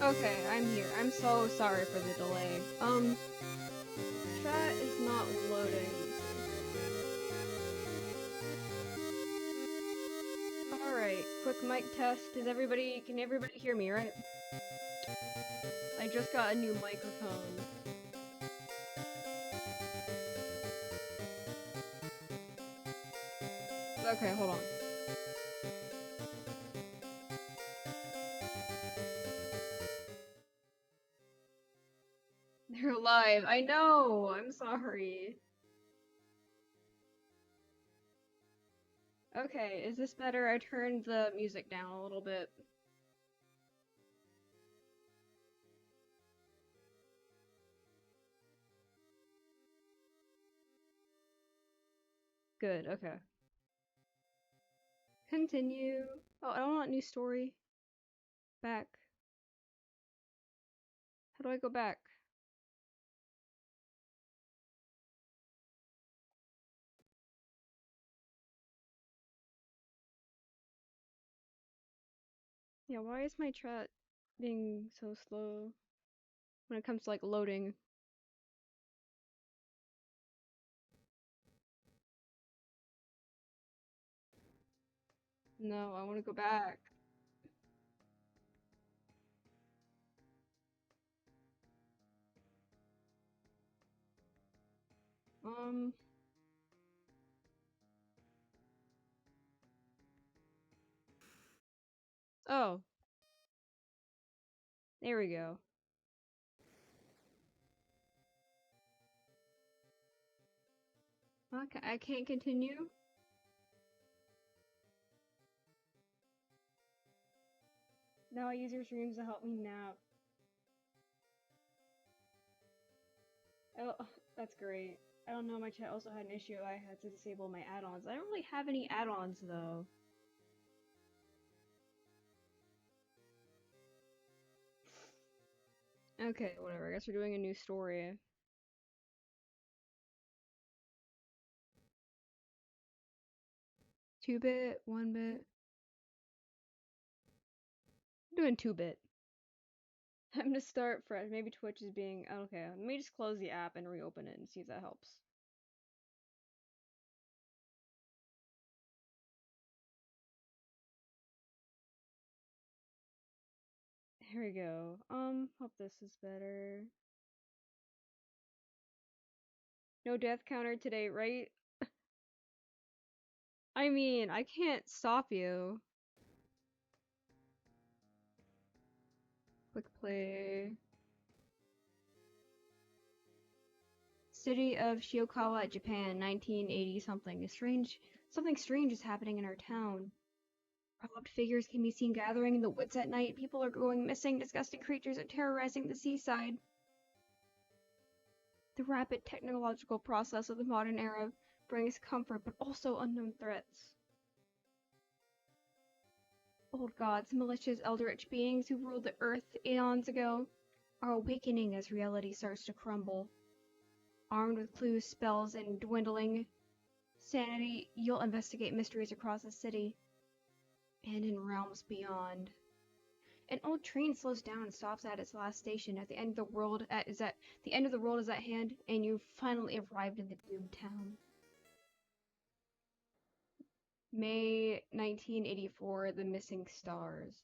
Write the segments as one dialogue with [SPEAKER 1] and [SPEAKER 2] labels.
[SPEAKER 1] Okay, I'm here. I'm so sorry for the delay. Chat is not loading. Alright, quick mic test. Can everybody hear me, right? I just got a new microphone. Okay, hold on. They're live. I know. I'm sorry. Okay, is this better? I turned the music down a little bit. Good, okay. Continue. Oh, I don't want new story. Back. How do I go back? Yeah, why is my chat being so slow when it comes to, like, loading? No, I want to go back. Um. Oh, there we go. Okay, I can't continue? Now I use your streams to help me nap. Oh, that's great. I don't know, my chat also had an issue. I had to disable my add-ons. I don't really have any add-ons, though. Okay, whatever. I guess we're doing a new story. 2-bit, 1-bit. I'm doing 2-bit. I'm gonna start fresh. Maybe Twitch is being... Okay, let me just close the app and reopen it and see if that helps. Here we go. Hope this is better. No death counter today, right? I mean, I can't stop you. Quick play. City of Shiokawa, Japan, 1980 something. Something strange is happening in our town. Robbed figures can be seen gathering in the woods at night. People are going missing. Disgusting creatures are terrorizing the seaside. The rapid technological process of the modern era brings comfort, but also unknown threats. Old gods, malicious eldritch beings who ruled the earth eons ago, are awakening as reality starts to crumble. Armed with clues, spells, and dwindling sanity, you'll investigate mysteries across the city and in realms beyond. An old train slows down and stops at its last station. At the end of the world the end of the world is at hand, and you've finally arrived in the doomed town. May 1984, The Missing Stars.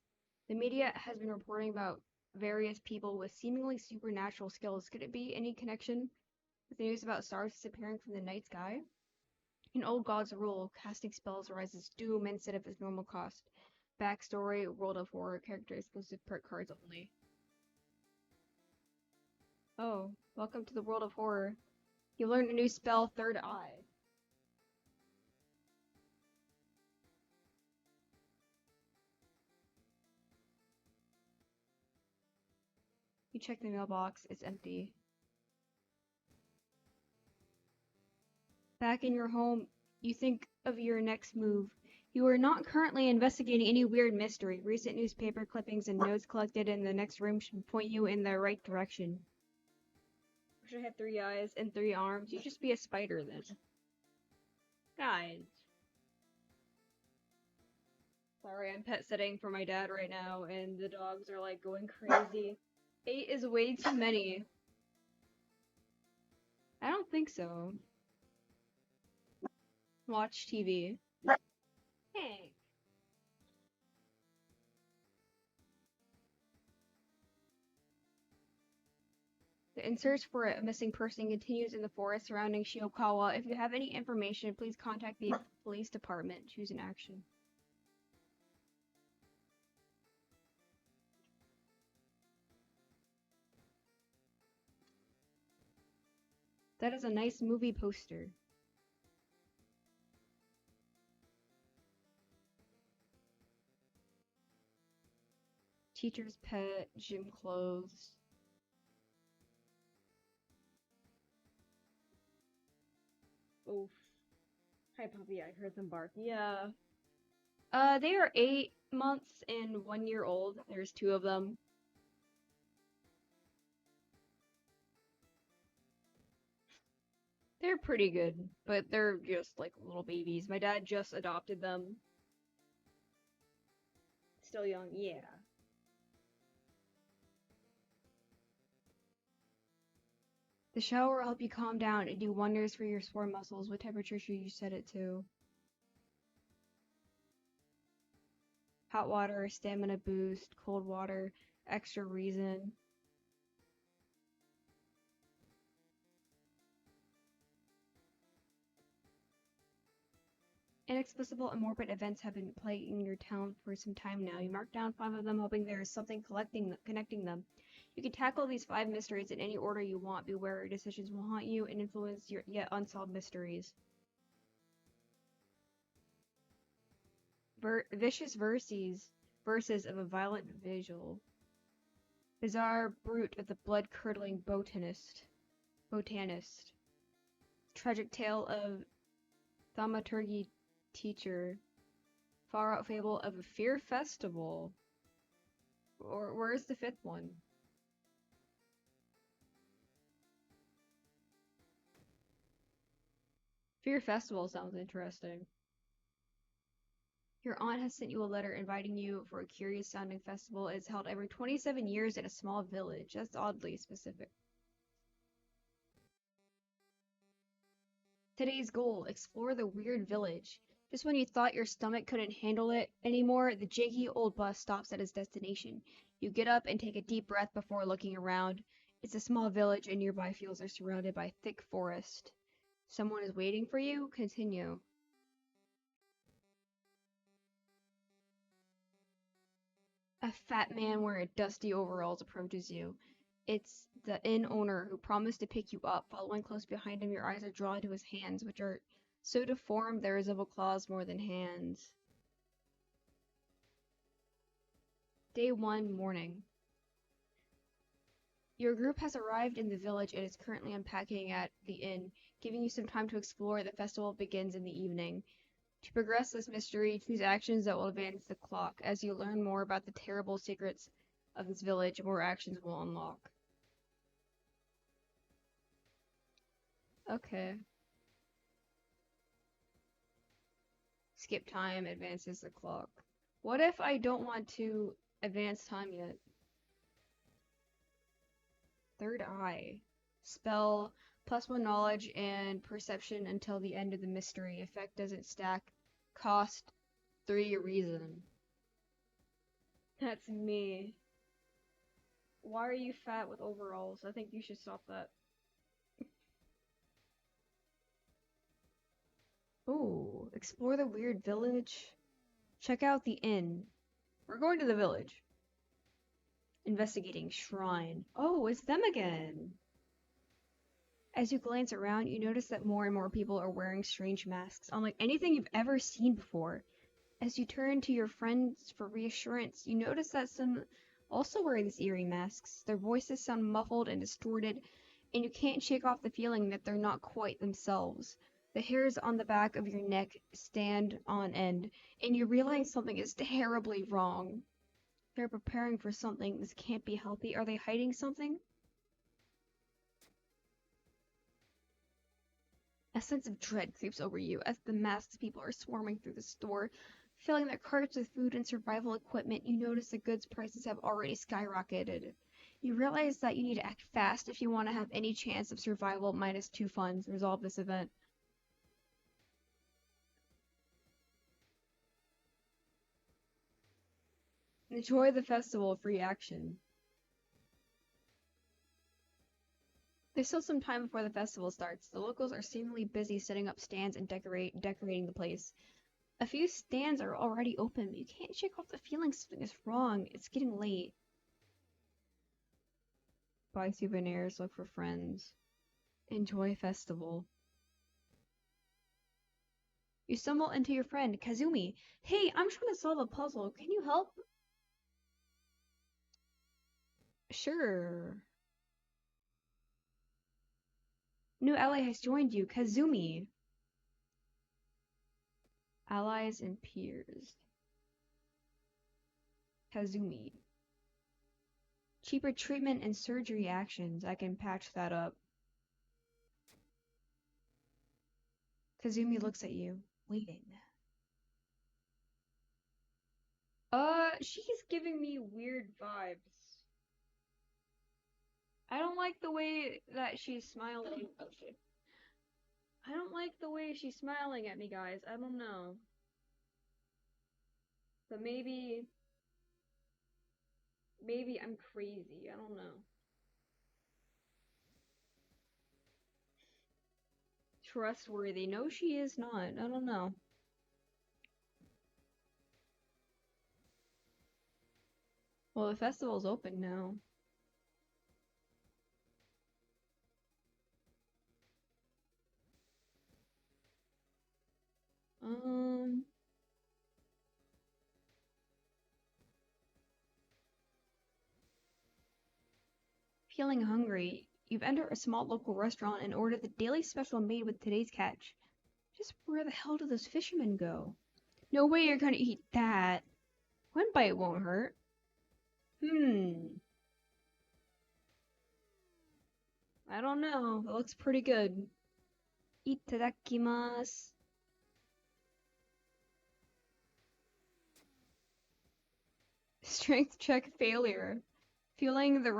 [SPEAKER 1] The media has been reporting about various people with seemingly supernatural skills. Could it be any connection with the news about stars disappearing from the night sky? In Old God's Rule, casting spells arises doom instead of its normal cost. Backstory, World of Horror, character exclusive perk cards only. Oh, welcome to the World of Horror. You learned a new spell, Third Eye. You check the mailbox, it's empty. Back in your home, you think of your next move. You are not currently investigating any weird mystery. Recent newspaper clippings and notes collected in the next room should point you in the right direction. Wish I had 3 eyes and 3 arms. You'd just be a spider then. Guys. Sorry, I'm pet sitting for my dad right now, and the dogs are like going crazy. 8 is way too many. I don't think so. Watch TV. Hey. The search for a missing person continues in the forest surrounding Shiokawa. If you have any information, please contact the police department. Choose an action. That is a nice movie poster. Teacher's pet, gym clothes. Oof. Hi, puppy. I heard them bark. Yeah. They are 8 months and 1 year old. There's two of them. They're pretty good, but they're just like little babies. My dad just adopted them. Still young, yeah. The shower will help you calm down and do wonders for your sore muscles. What temperature should you set it to? Hot water, stamina boost, cold water, extra reason. Inexplicable and morbid events have been plaguing your town for some time now. You mark down 5 of them, hoping there is something connecting them. You can tackle these 5 mysteries in any order you want. Beware, your decisions will haunt you and influence your yet unsolved mysteries. Vicious verses of a violent vigil. Bizarre brute of the blood-curdling botanist. Tragic tale of thaumaturgy teacher. Far-out fable of a fear festival. Or where's the 5th one? Fear festival sounds interesting. Your aunt has sent you a letter inviting you for a curious-sounding festival. It's held every 27 years in a small village. That's oddly specific. Today's goal, explore the weird village. Just when you thought your stomach couldn't handle it anymore, the janky old bus stops at its destination. You get up and take a deep breath before looking around. It's a small village and nearby fields are surrounded by thick forest. Someone is waiting for you? Continue. A fat man wearing dusty overalls approaches you. It's the inn owner who promised to pick you up. Following close behind him, your eyes are drawn to his hands, which are so deformed they resemble claws more than hands. Day 1, morning. Your group has arrived in the village and is currently unpacking at the inn, giving you some time to explore. The festival begins in the evening. To progress this mystery, choose actions that will advance the clock. As you learn more about the terrible secrets of this village, more actions will unlock. Okay. Skip time advances the clock. What if I don't want to advance time yet? Third eye. Spell +1 knowledge and perception until the end of the mystery. Effect doesn't stack. Cost 3 reason. That's me. Why are you fat with overalls? I think you should stop that. Ooh, explore the weird village. Check out the inn. We're going to the village. Investigating shrine. Oh, it's them again. As you glance around, you notice that more and more people are wearing strange masks, unlike anything you've ever seen before. As you turn to your friends for reassurance, you notice that some also wear these eerie masks. Their voices sound muffled and distorted, and you can't shake off the feeling that they're not quite themselves. The hairs on the back of your neck stand on end, and you realize something is terribly wrong. They're preparing for something. This can't be healthy. Are they hiding something? A sense of dread creeps over you as the masked people are swarming through the store. Filling their carts with food and survival equipment, you notice the goods prices have already skyrocketed. You realize that you need to act fast if you want to have any chance of survival minus 2 funds resolve this event. Enjoy the festival of free action. There's still some time before the festival starts. The locals are seemingly busy setting up stands and decorating the place. A few stands are already open, but you can't shake off the feeling something is wrong. It's getting late. Buy souvenirs, look for friends. Enjoy festival. You stumble into your friend, Kazumi. Hey, I'm trying to solve a puzzle. Can you help? Sure. New ally has joined you, Kazumi. Allies and peers. Kazumi. Cheaper treatment and surgery actions. I can patch that up. Kazumi looks at you, waiting. She's giving me weird vibes. I don't like the way that she's smiling. Oh shit. I don't like the way she's smiling at me, guys. I don't know. But maybe I'm crazy. I don't know. Trustworthy. No, she is not. I don't know. Well, the festival's open now. Um, Feeling hungry, you've entered a small local restaurant and ordered the daily special made with today's catch. Just where the hell do those fishermen go? No way you're gonna eat that. One bite won't hurt. I don't know. It looks pretty good. Itadakimasu. Strength check failure. Feeling the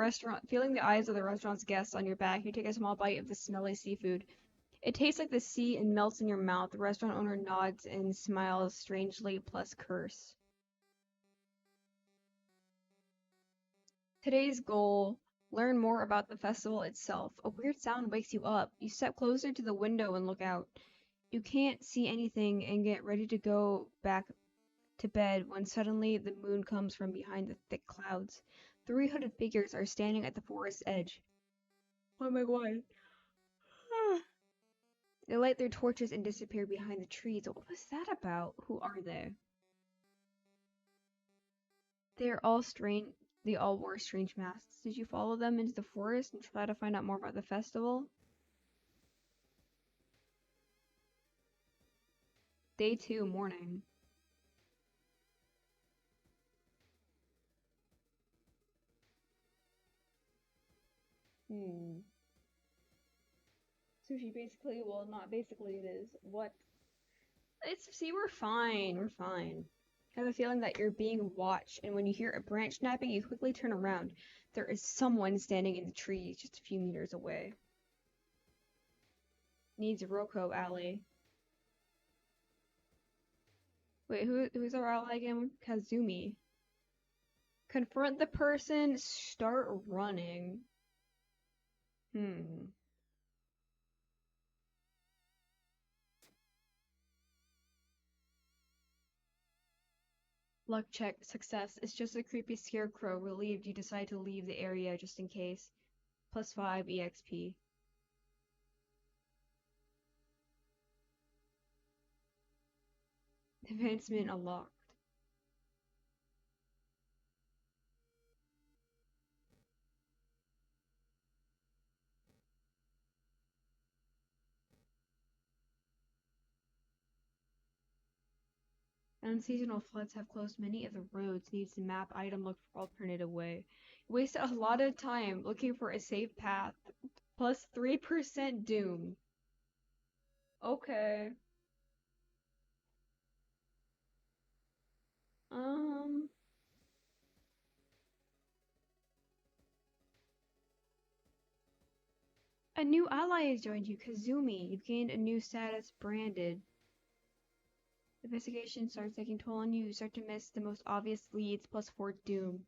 [SPEAKER 1] eyes of the restaurant's guests on your back, you take a small bite of the smelly seafood. It tastes like the sea and melts in your mouth. The restaurant owner nods and smiles strangely plus curse. Today's goal, learn more about the festival itself. A weird sound wakes you up. You step closer to the window and look out. You can't see anything and get ready to go back to bed when suddenly the moon comes from behind the thick clouds. 300 figures are standing at the forest's edge. Oh my god. They light their torches and disappear behind the trees. What was that about? Who are they? They're all strange. They all wore strange masks. Did you follow them into the forest and try to find out more about the festival? Day 2, morning. Sushi basically, well, not basically, it is. What? See, we're fine. We're fine. I have a feeling that you're being watched, and when you hear a branch snapping, you quickly turn around. There is someone standing in the trees just a few meters away. Needs Roko ally. Wait, who's our ally again? Kazumi. Confront the person, start running. Luck check, success. It's just a creepy scarecrow. Relieved you decide to leave the area just in case. +5 EXP. Advancement unlocked. Unseasonal floods have closed many of the roads. Needs to map item, look for alternative way. Wasted a lot of time looking for a safe path. +3% doom. Okay. A new ally has joined you, Kazumi. You've gained a new status, branded. The investigation starts taking toll on you. You start to miss the most obvious leads, plus 4 doom.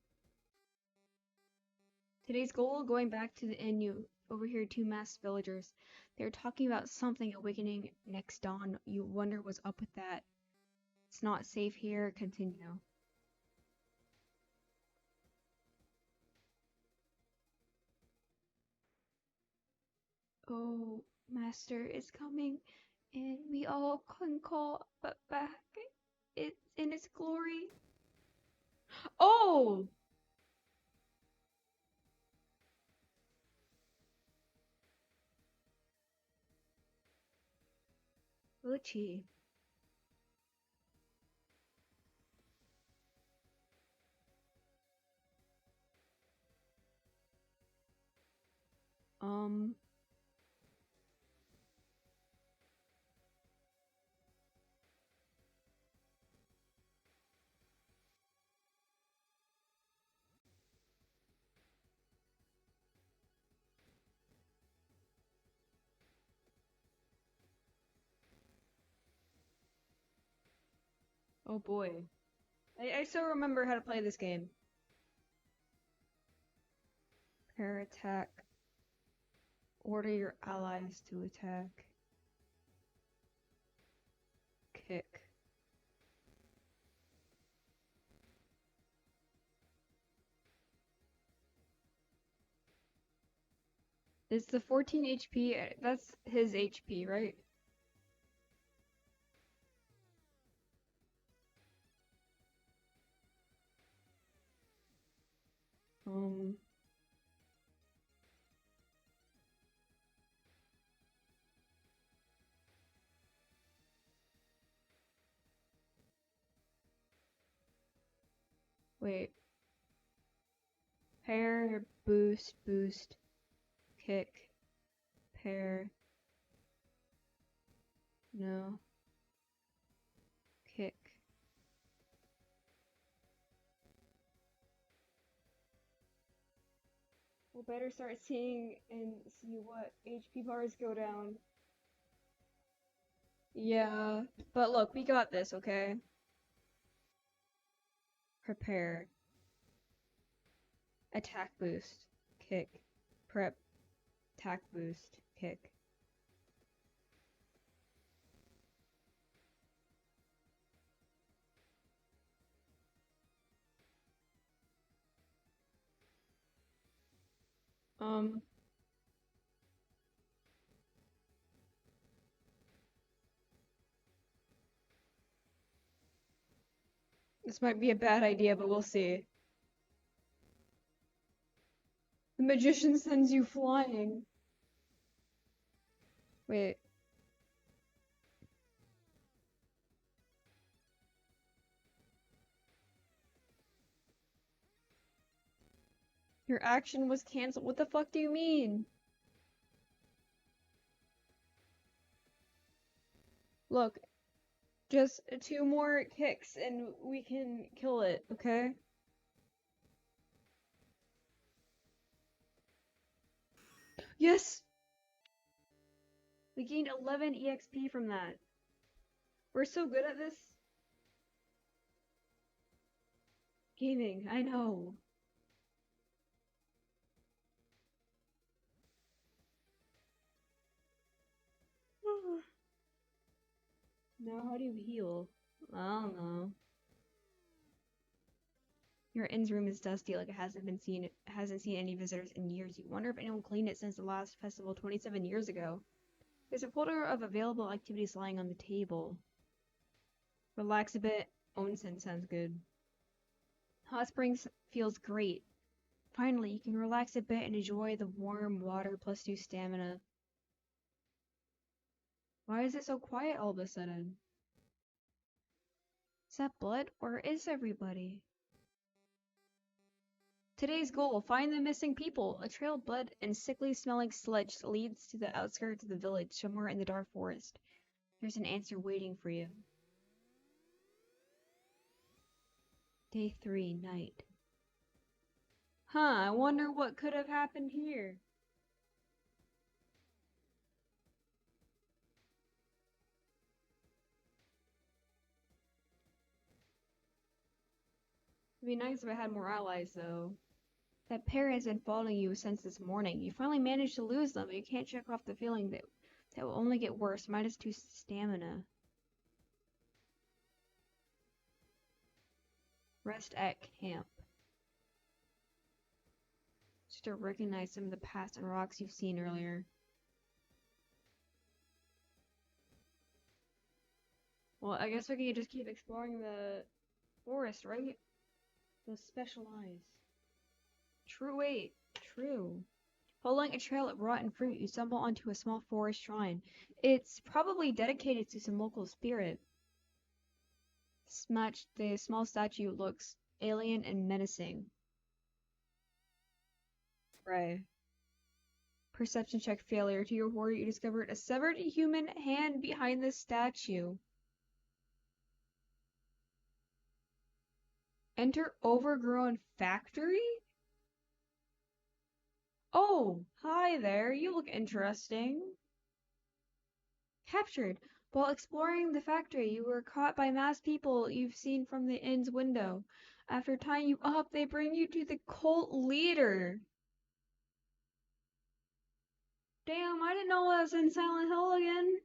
[SPEAKER 1] Today's goal, going back to the inn, you overhear 2 masked villagers. They're talking about something awakening next dawn. You wonder what's up with that. It's not safe here. Continue. Oh, Master is coming, and we all can call but back it in its glory. Oh! Glitchy. Oh boy. I still remember how to play this game. Pair attack. Order your allies to attack. Kick. It's the 14 HP. That's his HP, right? Um. Wait. Pair, boost, boost, kick, pair. No. Kick. We'll better start seeing and see what HP bars go down. Yeah, but look, we got this, okay? Prepare. Attack boost. Kick. Prep. Attack boost. Kick. This might be a bad idea, but we'll see. The magician sends you flying. Wait. Your action was canceled. What the fuck do you mean? Look, just 2 more kicks and we can kill it, okay? Yes! We gained 11 EXP from that. We're so good at this. Gaming, I know. Now how do you heal? I don't know. Your inn's room is dusty, like it hasn't seen any visitors in years. You wonder if anyone cleaned it since the last festival 27 years ago. There's a folder of available activities lying on the table. Relax a bit. Onsen sounds good. Hot springs feels great. Finally, you can relax a bit and enjoy the warm water plus 2 stamina. Why is it so quiet all of a sudden? Is that blood, or is everybody? Today's goal, find the missing people. A trail of blood and sickly smelling sludge leads to the outskirts of the village, somewhere in the dark forest. There's an answer waiting for you. Day 3, night. Huh, I wonder what could have happened here. It'd be nice if I had more allies, though. That pair has been following you since this morning. You finally managed to lose them, but you can't check off the feeling that will only get worse. -2 stamina. Rest at camp. Just to recognize some of the past and rocks you've seen earlier. Well, I guess we can just keep exploring the forest, right? Those special eyes. True, wait. True. Following a trail of rotten fruit, you stumble onto a small forest shrine. It's probably dedicated to some local spirit. The small statue looks alien and menacing. Right. Perception check failure. To your horror, you discovered a severed human hand behind the statue. Enter overgrown factory? Oh, hi there. You look interesting. Captured. While exploring the factory, you were caught by masked people you've seen from the inn's window. After tying you up, they bring you to the cult leader. Damn, I didn't know I was in Silent Hill again.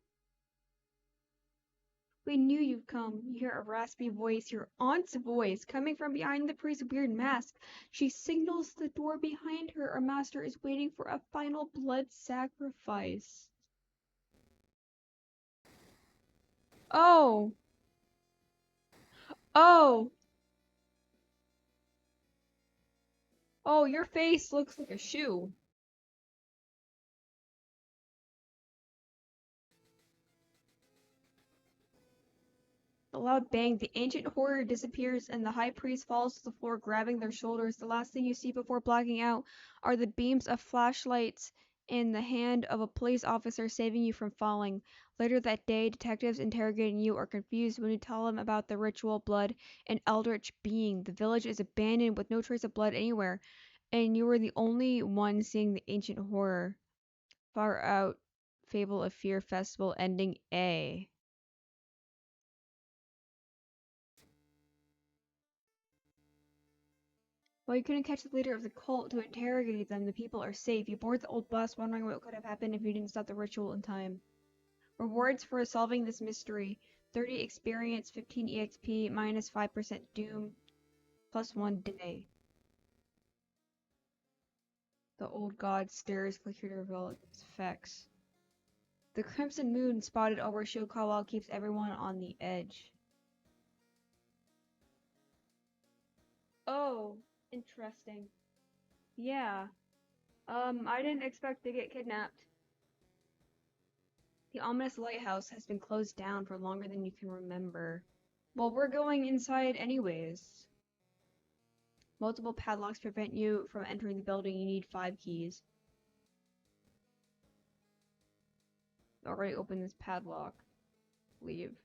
[SPEAKER 1] We knew you'd come. You hear a raspy voice, your aunt's voice, coming from behind the priest's weird mask. She signals the door behind her. Our master is waiting for a final blood sacrifice. Oh. Oh. Oh, your face looks like a shoe. A loud bang, the ancient horror disappears, and the high priest falls to the floor, grabbing their shoulders. The last thing you see before blacking out are the beams of flashlights in the hand of a police officer saving you from falling. Later that day, detectives interrogating you are confused when you tell them about the ritual blood and eldritch being. The village is abandoned with no trace of blood anywhere, and you were the only one seeing the ancient horror. Far out, Fable of Fear Festival ending A. While you couldn't catch the leader of the cult to interrogate them, the people are safe. You board the old bus, wondering what could have happened if you didn't stop the ritual in time. Rewards for solving this mystery: 30 experience, 15 EXP, minus 5% doom, plus 1 day. The old god stares, clicking to reveal its effects. The crimson moon spotted over Shiokawa keeps everyone on the edge. Oh, interesting. Yeah. I didn't expect to get kidnapped. The ominous lighthouse has been closed down for longer than you can remember. Well, we're going inside anyways. Multiple padlocks prevent you from entering the building. You need 5 keys. Already opened this padlock. Leave.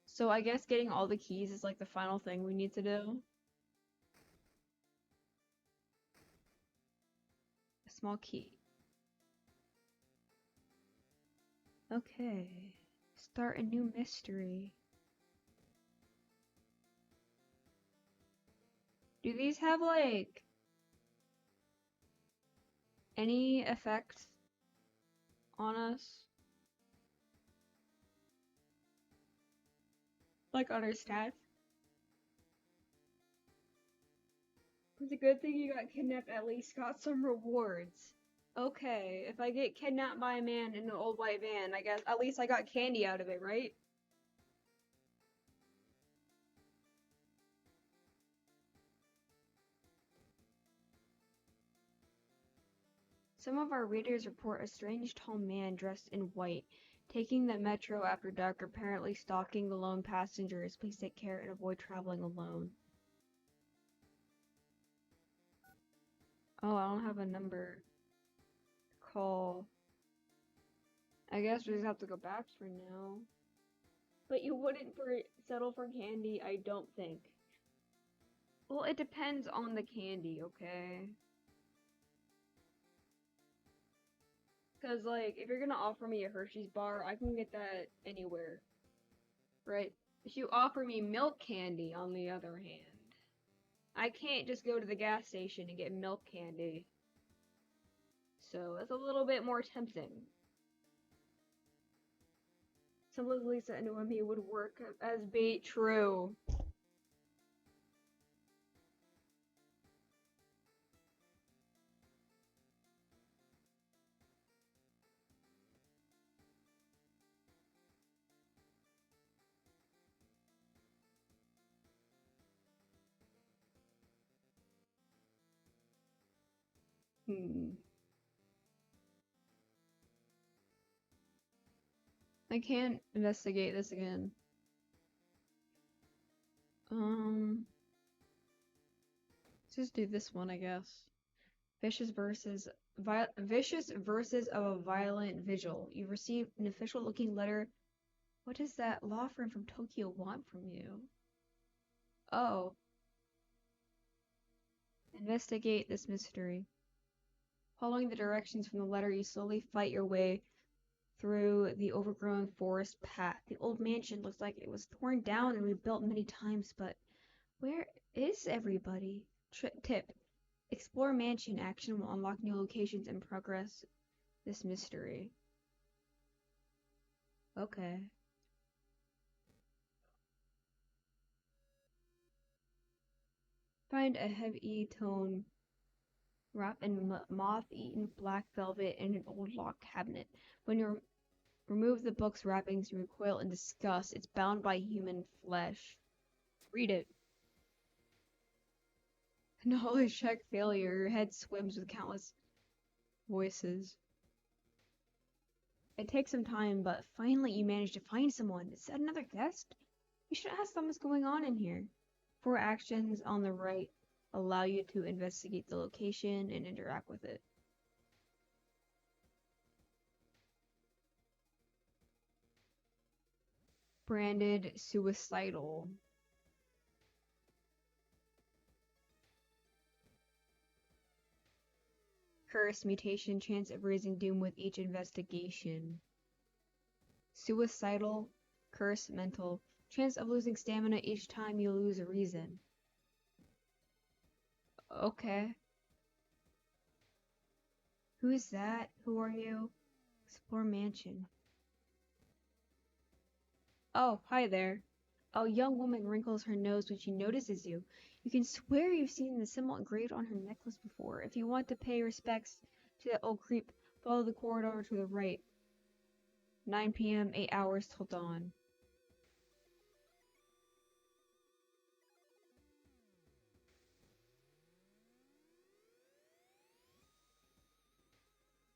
[SPEAKER 1] So I guess getting all the keys is like the final thing we need to do. A small key. Okay. Start a new mystery. Do these have like any effect on us? Like on our stats? It's a good thing you got kidnapped, at least got some rewards. Okay, if I get kidnapped by a man in an old white van, I guess at least I got candy out of it, right? Some of our readers report a strange tall man dressed in white, taking the metro after dark, apparently stalking the lone passengers. Please take care and avoid traveling alone. Oh, I don't have a number to call. I guess we just have to go back for now. But you wouldn't settle for candy, I don't think. Well, it depends on the candy, okay? Because, like, if you're gonna offer me a Hershey's bar, I can get that anywhere. Right? If you offer me milk candy, on the other hand, I can't just go to the gas station and get milk candy. So it's a little bit more tempting. Some of Lisa and Noemi would work as bait. True. Hmm. I can't investigate this again. Let's just do this one, I guess. Vicious verses of a violent vigil. You received an official-looking letter. What does that law firm from Tokyo want from you? Oh, investigate this mystery. Following the directions from the letter, you slowly fight your way through the overgrown forest path. The old mansion looks like it was torn down and rebuilt many times, but where is everybody? Tip: explore mansion. Action will unlock new locations and progress this mystery. Okay. Find a heavy tone wrapped in moth-eaten black velvet in an old locked cabinet. When you remove the book's wrappings, you recoil in disgust. It's bound by human flesh. Read it. Knowledge check failure. Your head swims with countless voices. It takes some time, but finally you manage to find someone. Is that another guest? You should ask them what's going on in here. 4 actions on the right allow you to investigate the location and interact with it. Branded suicidal. Curse mutation, chance of raising doom with each investigation. Suicidal, curse mental, chance of losing stamina each time you lose a reason. Okay. Who is that? Who are you? Explore mansion. Oh, hi there. A young woman wrinkles her nose when she notices you. You can swear you've seen the symbol engraved on her necklace before. If you want to pay respects to that old creep, follow the corridor to the right. 9 p.m., 8 hours till dawn.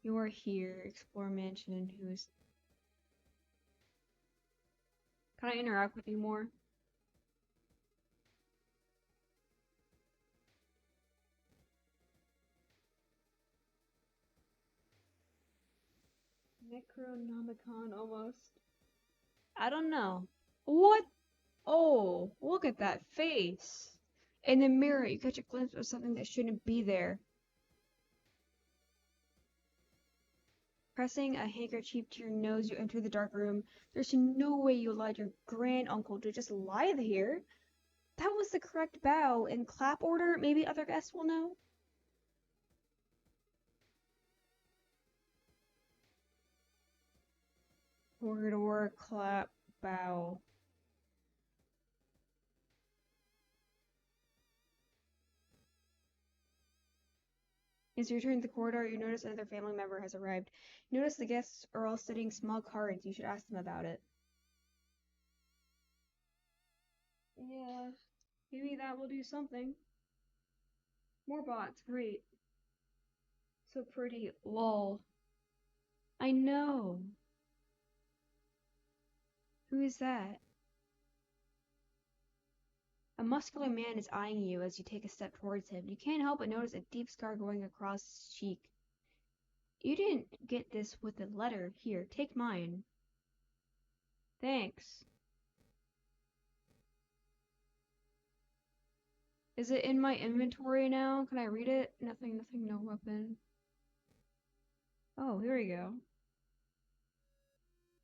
[SPEAKER 1] You are here. Explore mansion and who's... Can I interact with you more? Necronomicon almost. I don't know. What? Oh, look at that face. In the mirror, you catch a glimpse of something that shouldn't be there. Pressing a handkerchief to your nose, you enter the dark room. There's no way you allowed your grand uncle to just lie here. That was the correct bow. In clap order, maybe other guests will know. Corridor, clap, bow. As you return to the corridor, you notice another family member has arrived. You notice the guests are all studying small cards. You should ask them about it. Yeah, maybe that will do something. More bots, great. So pretty, lol. I know. Who is that? A muscular man is eyeing you as you take a step towards him. You can't help but notice a deep scar going across his cheek. You didn't get this with the letter. Here, take mine. Thanks. Is it in my inventory now? Can I read it? Nothing, no weapon. Oh, here we go.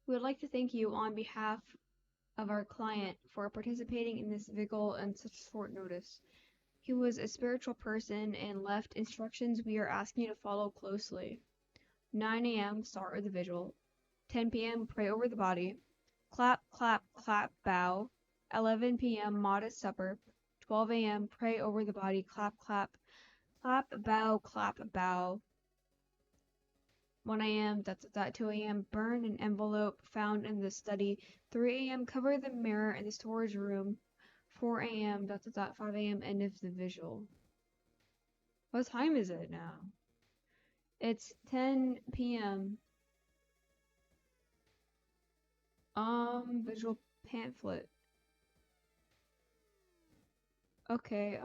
[SPEAKER 1] We would like to thank you on behalf of our client for participating in this vigil on such short notice. He was a spiritual person and left instructions we are asking you to follow closely. 9 a.m. Start with the vigil. 10 p.m. Pray over the body. Clap, clap, clap, bow. 11 p.m. Modest supper. 12 a.m. Pray over the body. Clap, clap, clap, bow, clap, bow. 1 a.m. 2 a.m. Burn an envelope found in the study. 3 a.m. Cover the mirror in the storage room. 4 a.m. 5 a.m. End of the vigil. What time is it now? It's 10 p.m. Visual pamphlet. Okay,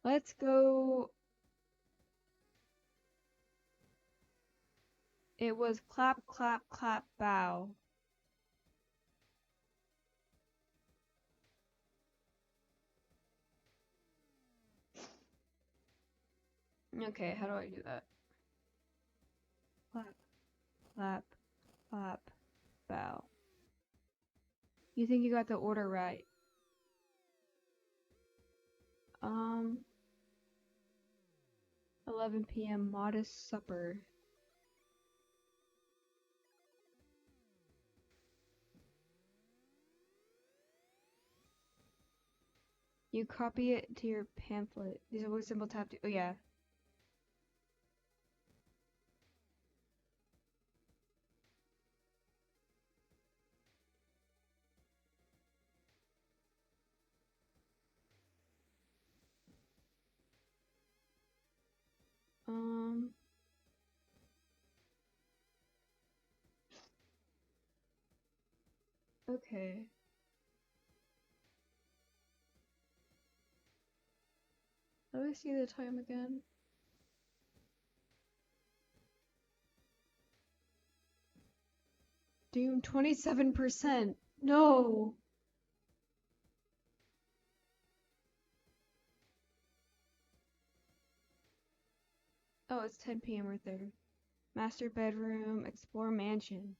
[SPEAKER 1] let's go. It was clap, clap, clap, bow. Okay, how do I do that? Clap, clap, clap, bow. You think you got the order right? 11 p.m. Modest supper. You copy it to your pamphlet. These are simple tap to. Oh yeah. Okay. Let me see the time again. Doom 27%. No. Oh, it's 10 p.m. right there. Master bedroom, explore mansion.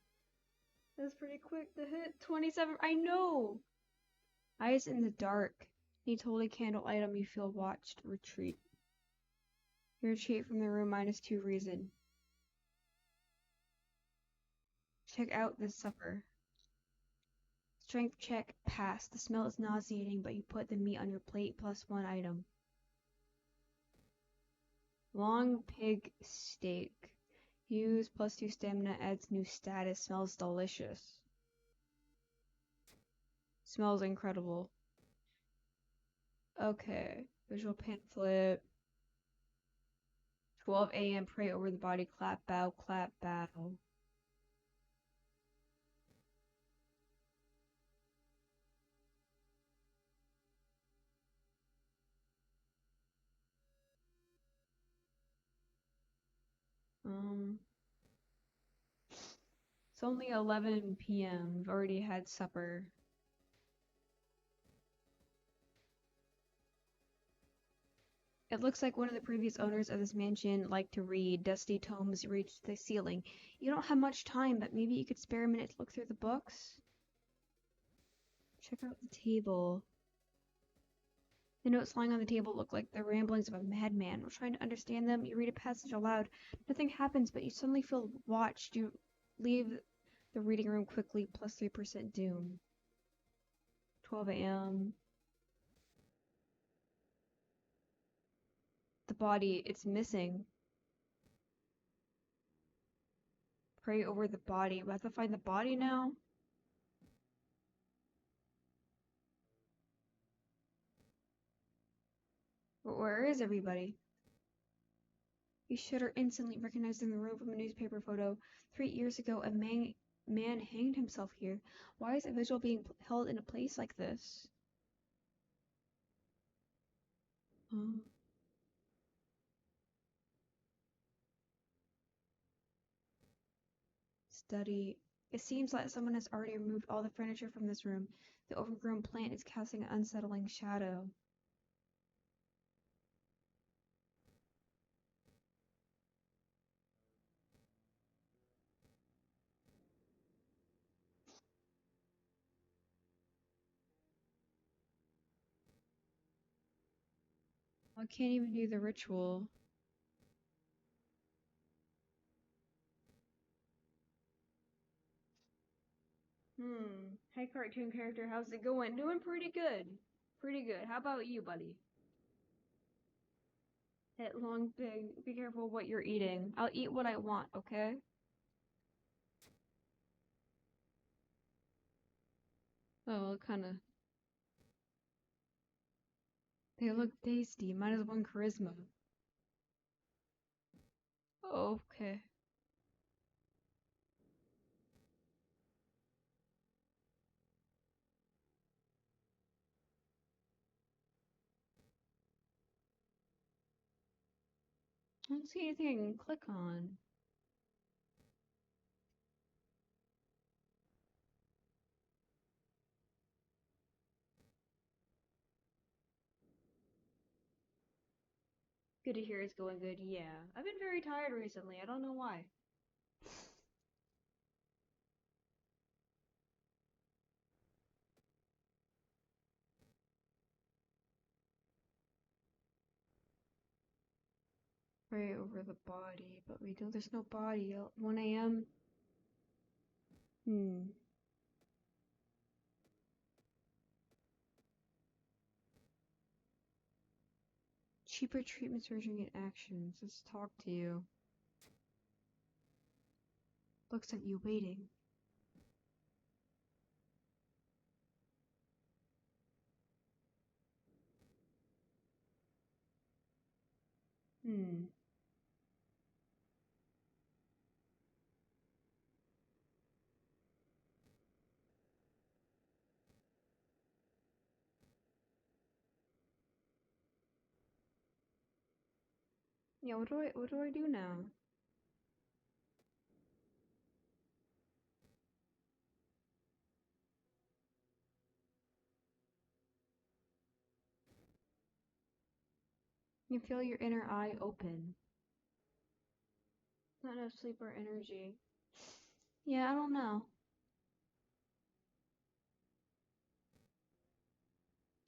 [SPEAKER 1] That's pretty quick to hit. 27. I know. Eyes in the dark. Need to hold a candle item you feel watched. Retreat. You retreat from the room -2 reason. Check out this supper. Strength check pass. The smell is nauseating, but you put the meat on your plate +1 item. Long pig steak. Use +2 stamina, adds new status. Smells delicious. Smells incredible. Okay. Visual pamphlet. 12 a.m. Pray over the body. Clap, bow, clap, bow. It's only 11 p.m. We've already had supper. It looks like one of the previous owners of this mansion liked to read. Dusty tomes reached the ceiling. You don't have much time, but maybe you could spare a minute to look through the books? Check out the table. The notes lying on the table look like the ramblings of a madman. We're trying to understand them. You read a passage aloud. Nothing happens, but you suddenly feel watched. You leave the reading room quickly, +3% doom. 12 a.m. The body, it's missing. Pray over the body. We have to find the body now? Where is everybody? You shudder instantly, recognizing the room from a newspaper photo. 3 years ago, a man hanged himself here. Why is a vigil being held in a place like this? Study. It seems like someone has already removed all the furniture from this room. The overgrown plant is casting an unsettling shadow. I can't even do the ritual. Hey cartoon character, how's it going? Doing pretty good. Pretty good. How about you, buddy? Hit long big. Be careful what you're eating. I'll eat what I want, okay? Oh, well, kinda. They look tasty. -1 charisma. Okay. I don't see anything I can click on. Good to hear it's going good. Yeah. I've been very tired recently. I don't know why. Pray over the body, but we don't. There's no body. 1 a.m. Hmm. Cheaper treatments, urgent get actions. Let's talk to you. Looks at you waiting. Hmm. Yeah, what do I do now? You feel your inner eye open. Not enough sleep or energy. Yeah, I don't know.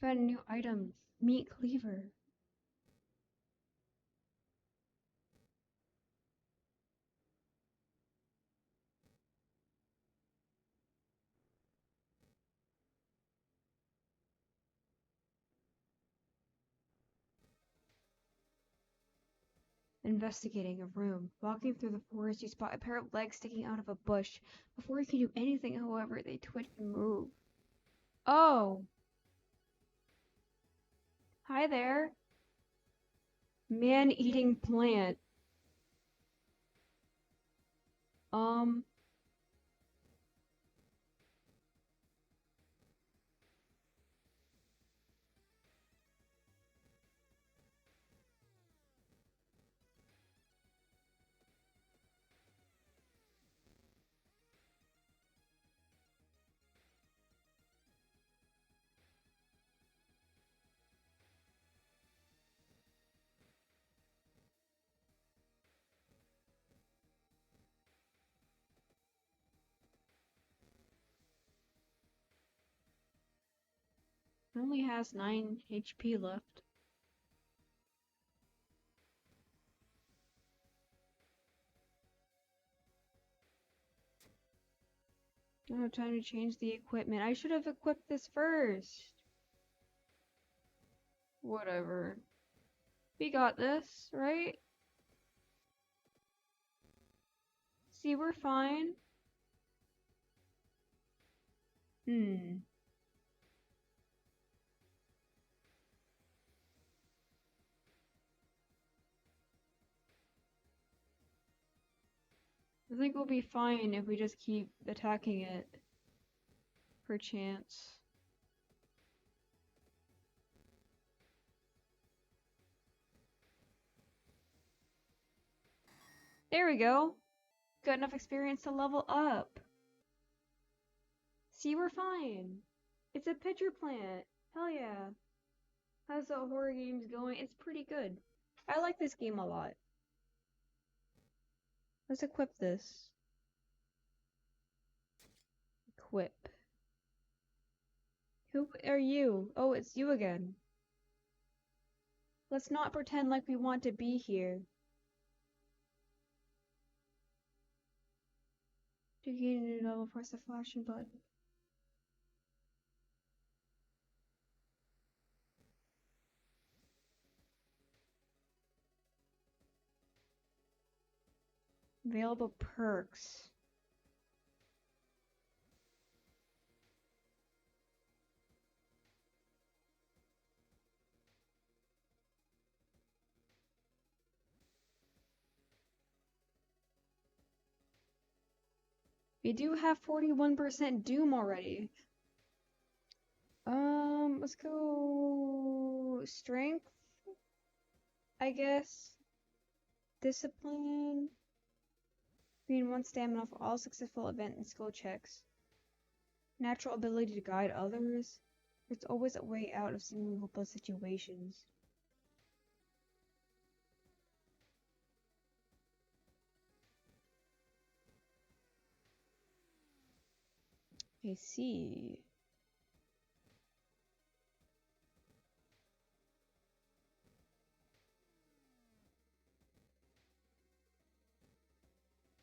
[SPEAKER 1] Found a new item. Meat cleaver. Investigating a room. Walking through the forest, you spot a pair of legs sticking out of a bush. Before you can do anything, however, they twitch and move. Oh! Hi there! Man-eating plant. Um... It only has 9 HP left. I don't have time to change the equipment. I should have equipped this first. Whatever. We got this, right? See, we're fine. Hmm. I think we'll be fine if we just keep attacking it. Perchance. There we go. Got enough experience to level up. See, we're fine. It's a pitcher plant. Hell yeah. How's the horror games going? It's pretty good. I like this game a lot. Let's equip this. Equip. Who are you? Oh, it's you again. Let's not pretend like we want to be here. To gain a new level, press the flashing button. Available perks. We do have 41% Doom already. Let's go strength, I guess. Discipline. Gain 1 stamina for all successful event and skill checks. Natural ability to guide others. There's always a way out of seemingly hopeless situations. I see.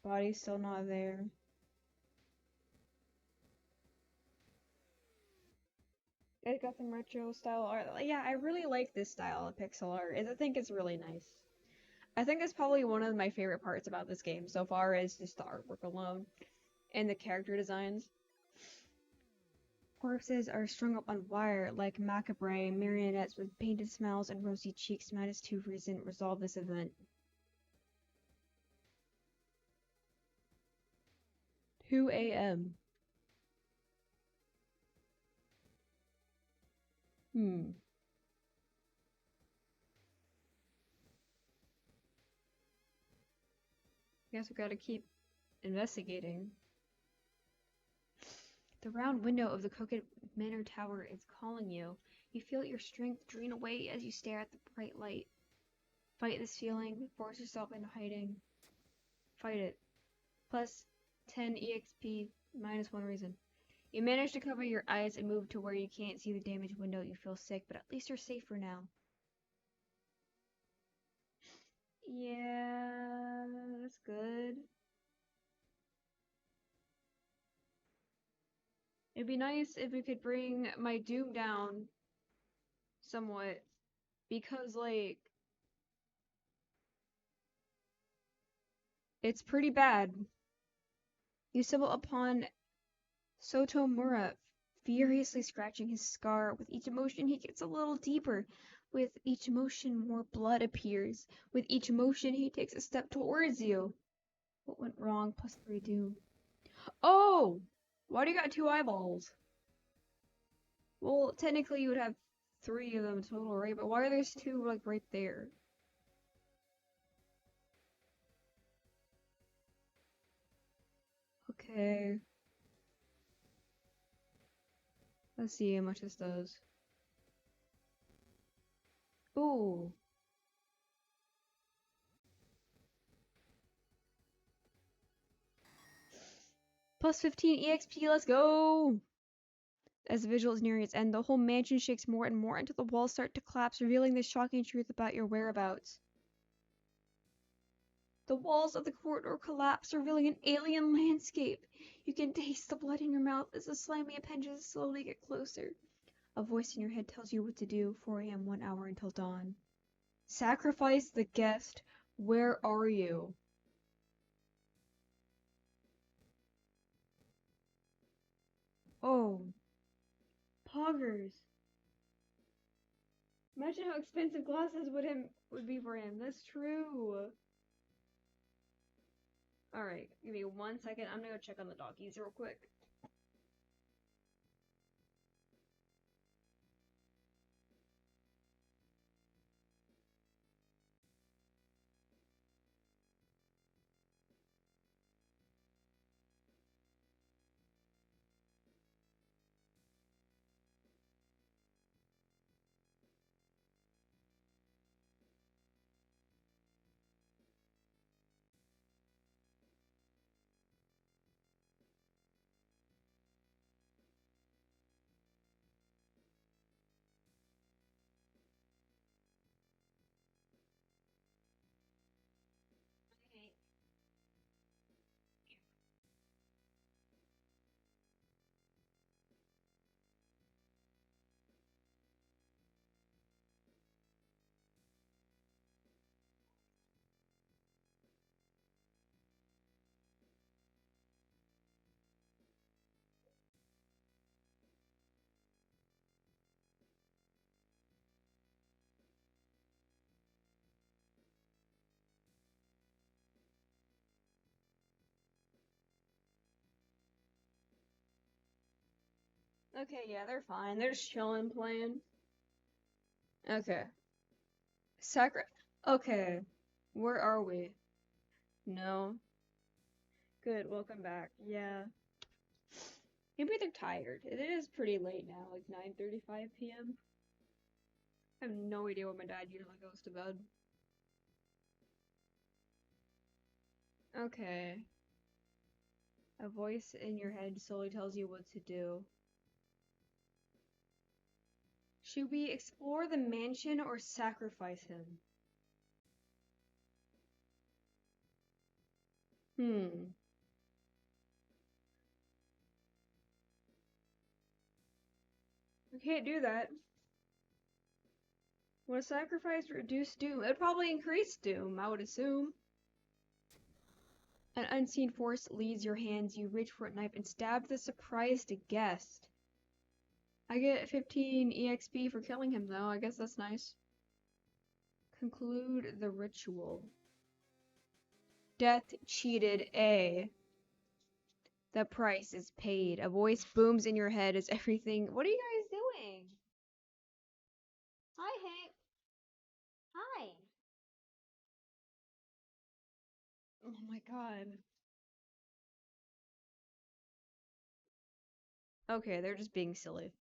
[SPEAKER 1] Body's still not there. It got some retro style art. Yeah, I really like this style of pixel art. I think it's really nice. I think it's probably one of my favorite parts about this game so far is just the artwork alone and the character designs. Corpses are strung up on wire like macabre marionettes with painted smiles and rosy cheeks. -2 reason resolve this event. 2 a.m. Guess we gotta keep investigating. The round window of the Crooked Manor Tower is calling you. You feel your strength drain away as you stare at the bright light. Fight this feeling, force yourself into hiding. Fight it. Plus 10 EXP, -1 reason. You manage to cover your eyes and move to where you can't see the damaged window. You feel sick, but at least you're safe for now. Yeah, that's good. It'd be nice if we could bring my Doom down somewhat, because, like, it's pretty bad. You stumble upon Sotomura, furiously scratching his scar. With each motion, he gets a little deeper. With each motion, more blood appears. With each motion, he takes a step towards you. What went wrong? +3 Doom. Oh! Why do you got 2 eyeballs? Well, technically you would have 3 of them total, right? But why are there 2, like, right there? Okay. Let's see how much this does. Ooh. +15 EXP, let's go! As the visual is nearing its end, the whole mansion shakes more and more until the walls start to collapse, revealing the shocking truth about your whereabouts. The walls of the corridor collapse, revealing an alien landscape. You can taste the blood in your mouth as the slimy appendages slowly get closer. A voice in your head tells you what to do. 4 a.m., 1 hour until dawn. Sacrifice the guest. Where are you? Oh. Poggers. Imagine how expensive glasses would be for him. That's true. Alright, give me 1 second. I'm gonna go check on the doggies real quick. Okay, yeah, they're fine. They're just chilling, playing. Okay. Sacri- Okay. Where are we? No. Good, welcome back. Yeah. Maybe they're tired. It is pretty late now, like 9:35 p.m. I have no idea when my dad usually goes to bed. Okay. A voice in your head slowly tells you what to do. Should we explore the mansion or sacrifice him? Hmm. We can't do that. Would a sacrifice reduce doom? It'd probably increase doom, I would assume. An unseen force leads your hands. You reach for a knife and stab the surprised guest. I get 15 EXP for killing him, though. I guess that's nice. Conclude the ritual. Death cheated A. The price is paid. A voice booms in your head as everything. What are you guys doing? Hi, Hank. Hi. Oh my god. Okay, they're just being silly.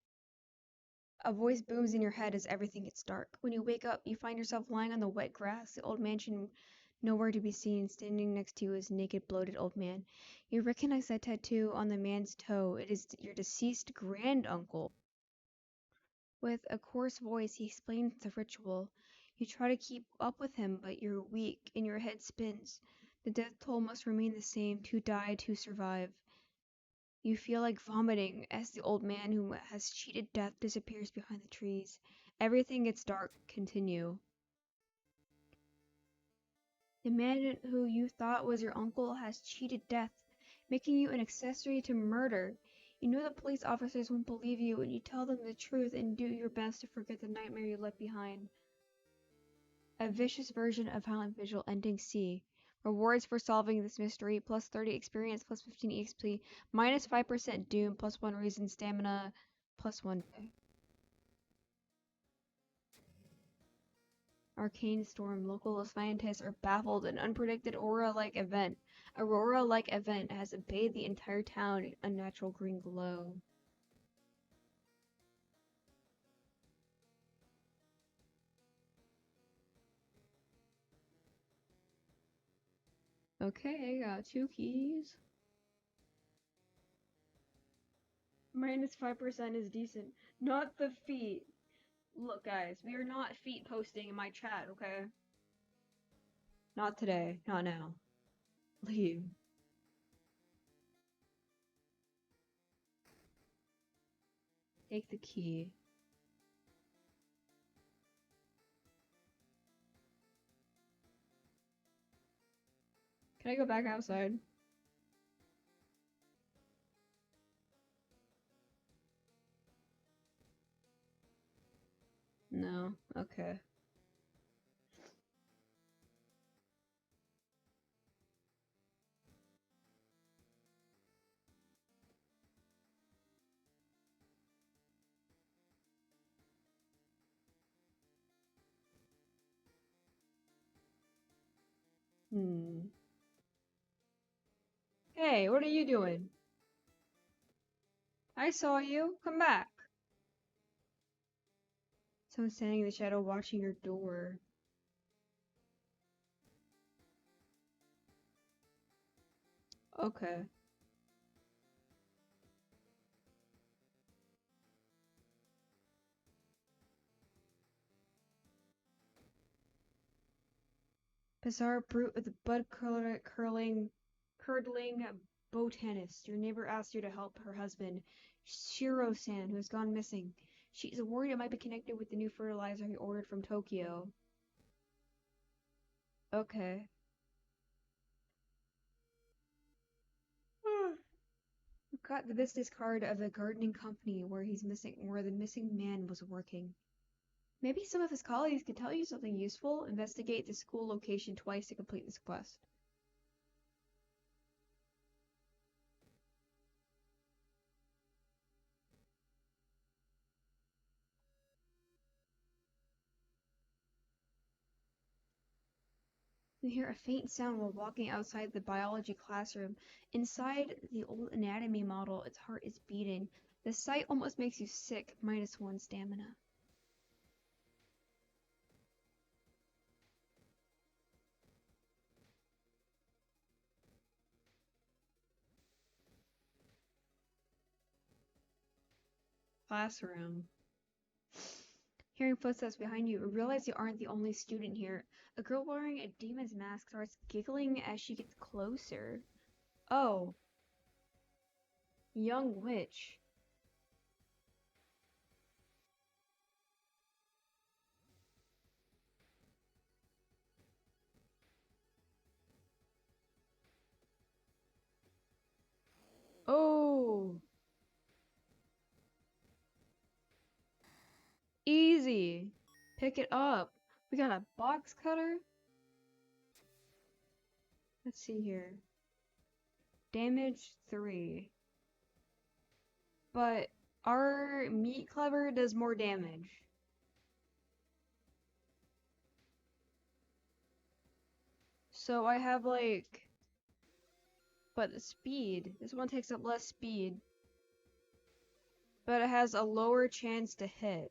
[SPEAKER 1] A voice booms in your head as everything gets dark. When you wake up, you find yourself lying on the wet grass, the old mansion nowhere to be seen. Standing next to you is a naked, bloated old man. You recognize that tattoo on the man's toe. It is your deceased granduncle. With a coarse voice, he explains the ritual. You try to keep up with him, but you're weak, and your head spins. The death toll must remain the same: to die, to survive. You feel like vomiting as the old man who has cheated death disappears behind the trees. Everything gets dark. Continue. The man who you thought was your uncle has cheated death, making you an accessory to murder. You know the police officers won't believe you, and you tell them the truth and do your best to forget the nightmare you left behind. A vicious version of Silent Vigil ending C. Rewards for solving this mystery: plus 30 experience, plus 15 EXP, minus 5% doom, plus 1 reason stamina, plus 1 day. Arcane storm. Local scientists are baffled. An unpredicted aurora-like event. Aurora-like event has bathed the entire town in unnatural green glow. Okay, I got 2 keys. Minus 5% is decent. Not the feet. Look, guys, we are not feet posting in my chat, okay? Not today. Not now. Leave. Take the key. Can I go back outside? No. Okay. Hmm. Hey, what are you doing? I saw you. Come back. Someone standing in the shadow watching your door. Okay. Bizarre brute with a curdling botanist. Your neighbor asked you to help her husband, Shiro-san, who has gone missing. She's worried it might be connected with the new fertilizer he ordered from Tokyo. Okay. Got the business card of the gardening company where the missing man was working. Maybe some of his colleagues could tell you something useful. Investigate the school location twice to complete this quest. You hear a faint sound while walking outside the biology classroom. Inside the old anatomy model, its heart is beating. The sight almost makes you sick, -1 stamina. Classroom. Hearing footsteps behind you, you realize you aren't the only student here. A girl wearing a demon's mask starts giggling as she gets closer. Oh, young witch. Oh, easy. Pick it up. We got a box cutter. Let's see here. Damage 3. But our meat cleaver does more damage. So I have like... But the speed. This one takes up less speed. But it has a lower chance to hit.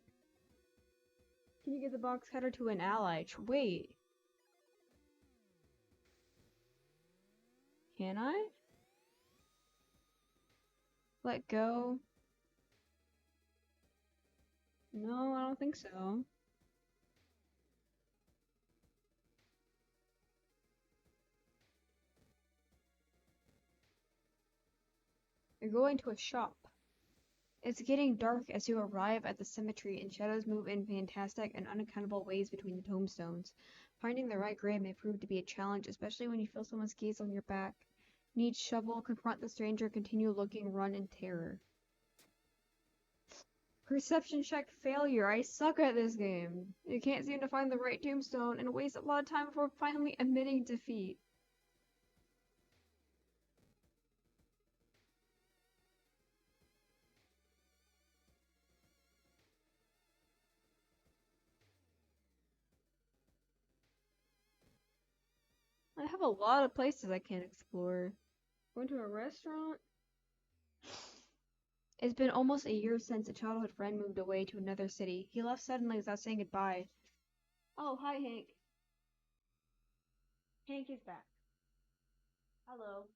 [SPEAKER 1] Can you get the box cutter to an ally? Wait. Can I? Let go? No, I don't think so. You're going to a shop. It's getting dark as you arrive at the cemetery, and shadows move in fantastic and unaccountable ways between the tombstones. Finding the right grave may prove to be a challenge, especially when you feel someone's gaze on your back. Need shovel, confront the stranger, continue looking, run in terror. Perception check failure. I suck at this game. You can't seem to find the right tombstone and waste a lot of time before finally admitting defeat. I have a lot of places I can't explore. Going to a restaurant? It's been almost a year since a childhood friend moved away to another city. He left suddenly without saying goodbye. Oh, hi, Hank. Hank is back. Hello.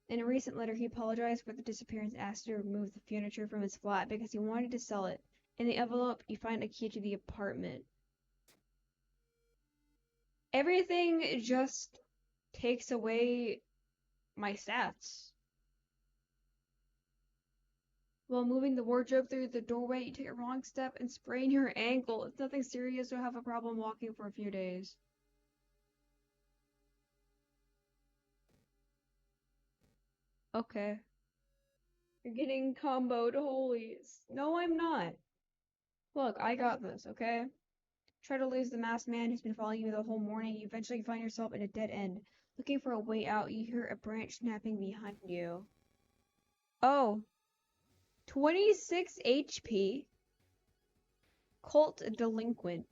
[SPEAKER 1] In a recent letter, he apologized for the disappearance and asked to remove the furniture from his flat because he wanted to sell it. In the envelope, you find a key to the apartment. Everything just takes away my stats. While moving the wardrobe through the doorway, you take a wrong step and sprain your ankle. It's nothing serious, you'll have a problem walking for a few days. Okay. You're getting comboed, holy. No, I'm not. Look, I got this, okay? Try to lose the masked man who's been following you the whole morning. You eventually find yourself in a dead end. Looking for a way out, you hear a branch snapping behind you. Oh. 26 HP. Cult delinquent.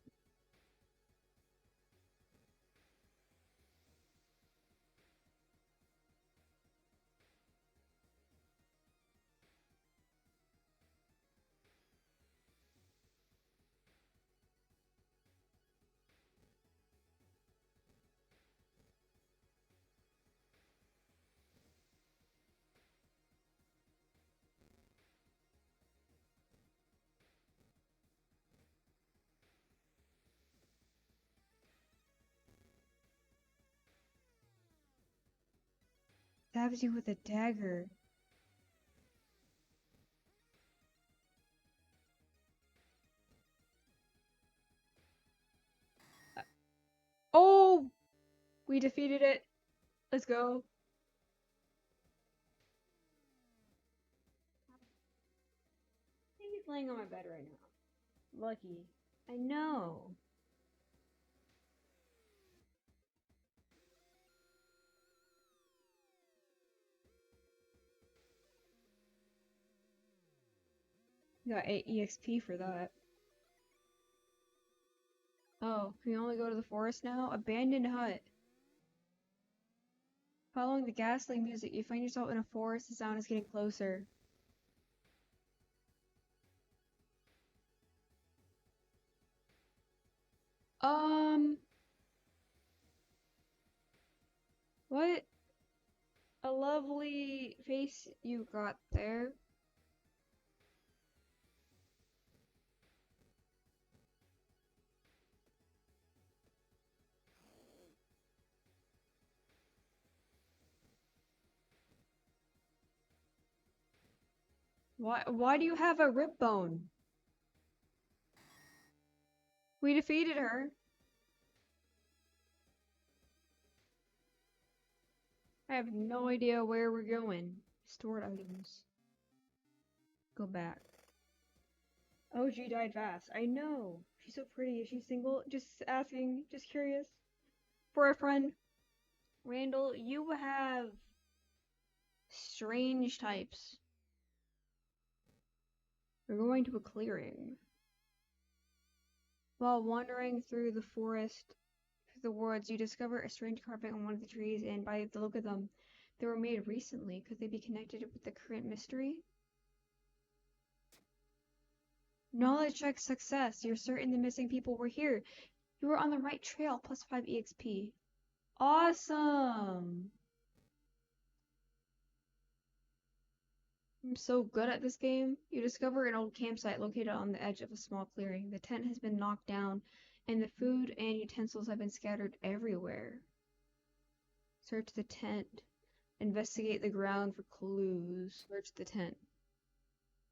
[SPEAKER 1] Stabs you with a dagger. Oh! We defeated it. Let's go. I think he's laying on my bed right now. Lucky. I know. Got 8 EXP for that. Oh, can you only go to the forest now? Abandoned hut. Following the ghastly music, you find yourself in a forest. The sound is getting closer. Um, what a lovely face you got there. Why do you have a rib bone? We defeated her. I have no idea where we're going. Stored items. Go back. Oh, she died fast. I know. She's so pretty. Is she single? Just asking. Just curious. For a friend. Randall, you have strange types. We're going to a clearing. While wandering through the forest, through the woods, you discover a strange carving on one of the trees, and by the look of them, they were made recently. Could they be connected with the current mystery? Knowledge check success. You're certain the missing people were here. You were on the right trail, plus 5 EXP. Awesome! I'm so good at this game. You discover an old campsite located on the edge of a small clearing. The tent has been knocked down, and the food and utensils have been scattered everywhere. Search the tent. Investigate the ground for clues. Search the tent.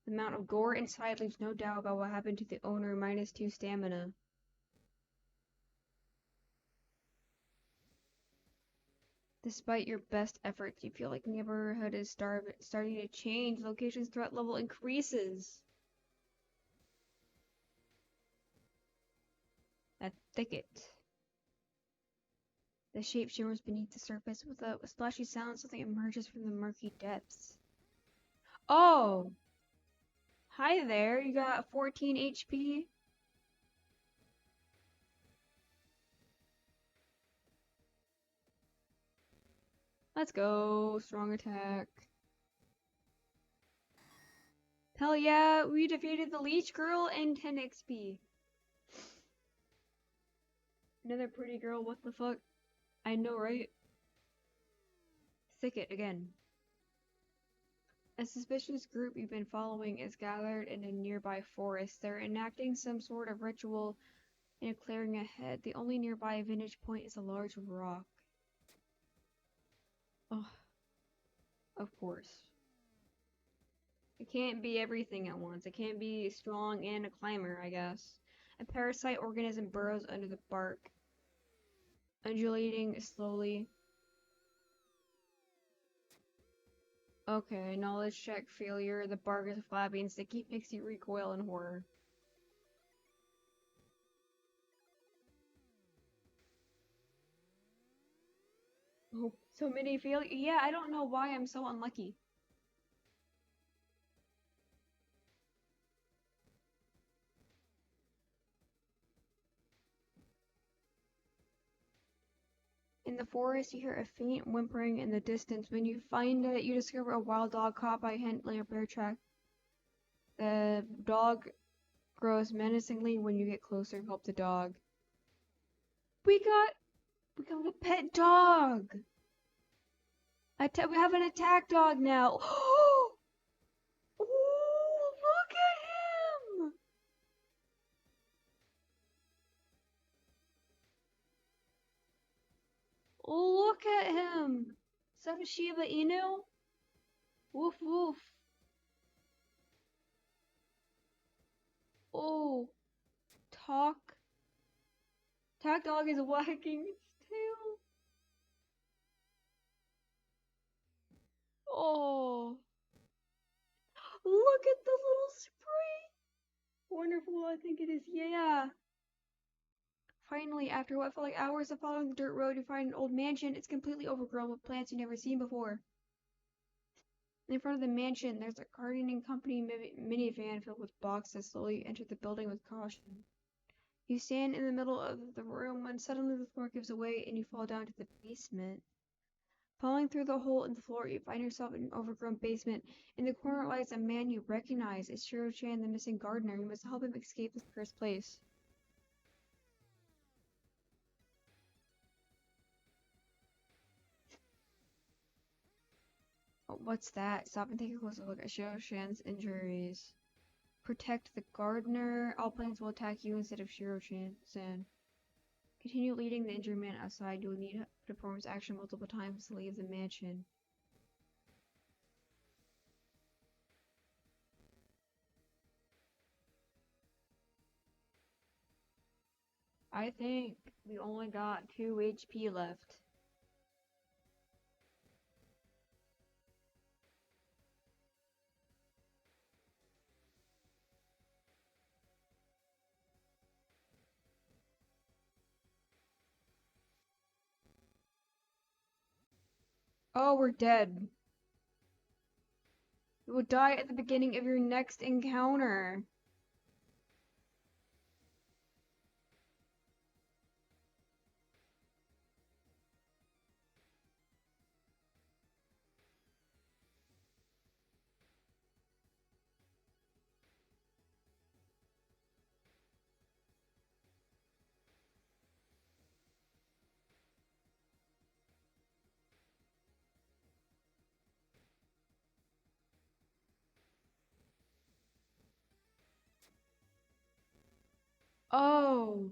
[SPEAKER 1] The amount of gore inside leaves no doubt about what happened to the owner, -2 stamina. Despite your best efforts, you feel like the neighborhood is starting to change. Location's threat level increases. A thicket. The shape shimmers beneath the surface. With a splashy sound, something emerges from the murky depths. Oh! Hi there, you got 14 HP? Let's go. Strong attack. Hell yeah, we defeated the leech girl and 10 XP. Another pretty girl, what the fuck? I know, right? Thicket again. A suspicious group you've been following is gathered in a nearby forest. They're enacting some sort of ritual in a clearing ahead. The only nearby vantage point is a large rock. Oh, of course. It can't be everything at once. It can't be strong and a climber, I guess. A parasite organism burrows under the bark, undulating slowly. Okay, knowledge check failure. The bark is flabby and sticky, makes you recoil in horror. Oh, so many failures. Yeah, I don't know why I'm so unlucky. In the forest, you hear a faint whimpering in the distance. When you find it, you discover a wild dog caught by a Hentley bear track. The dog grows menacingly when you get closer. Help the dog. We got a pet dog. We have an attack dog now. Oh, look at him! Look at him. Some Shiba Inu. Woof woof. Oh, talk. Attack dog is wagging its tail. Oh, look at the little spray. Wonderful, I think it is. Yeah. Finally, after what felt like hours of following the dirt road, you find an old mansion. It's completely overgrown with plants you've never seen before. In front of the mansion, there's a gardening company minivan filled with boxes. Slowly enter the building with caution. You stand in the middle of the room when suddenly the floor gives away and you fall down to the basement. Falling through the hole in the floor, you find yourself in an overgrown basement. In the corner lies a man you recognize. It's Shiro-chan, the missing gardener. You must help him escape this cursed place. Oh, what's that? Stop and take a closer look at Shiro-chan's injuries. Protect the gardener. All planes will attack you instead of Shiro-chan. Continue leading the injured man outside. You will need to perform this action multiple times to leave the mansion. I think we only got 2 HP left. Oh, we're dead. You will die at the beginning of your next encounter. Oh.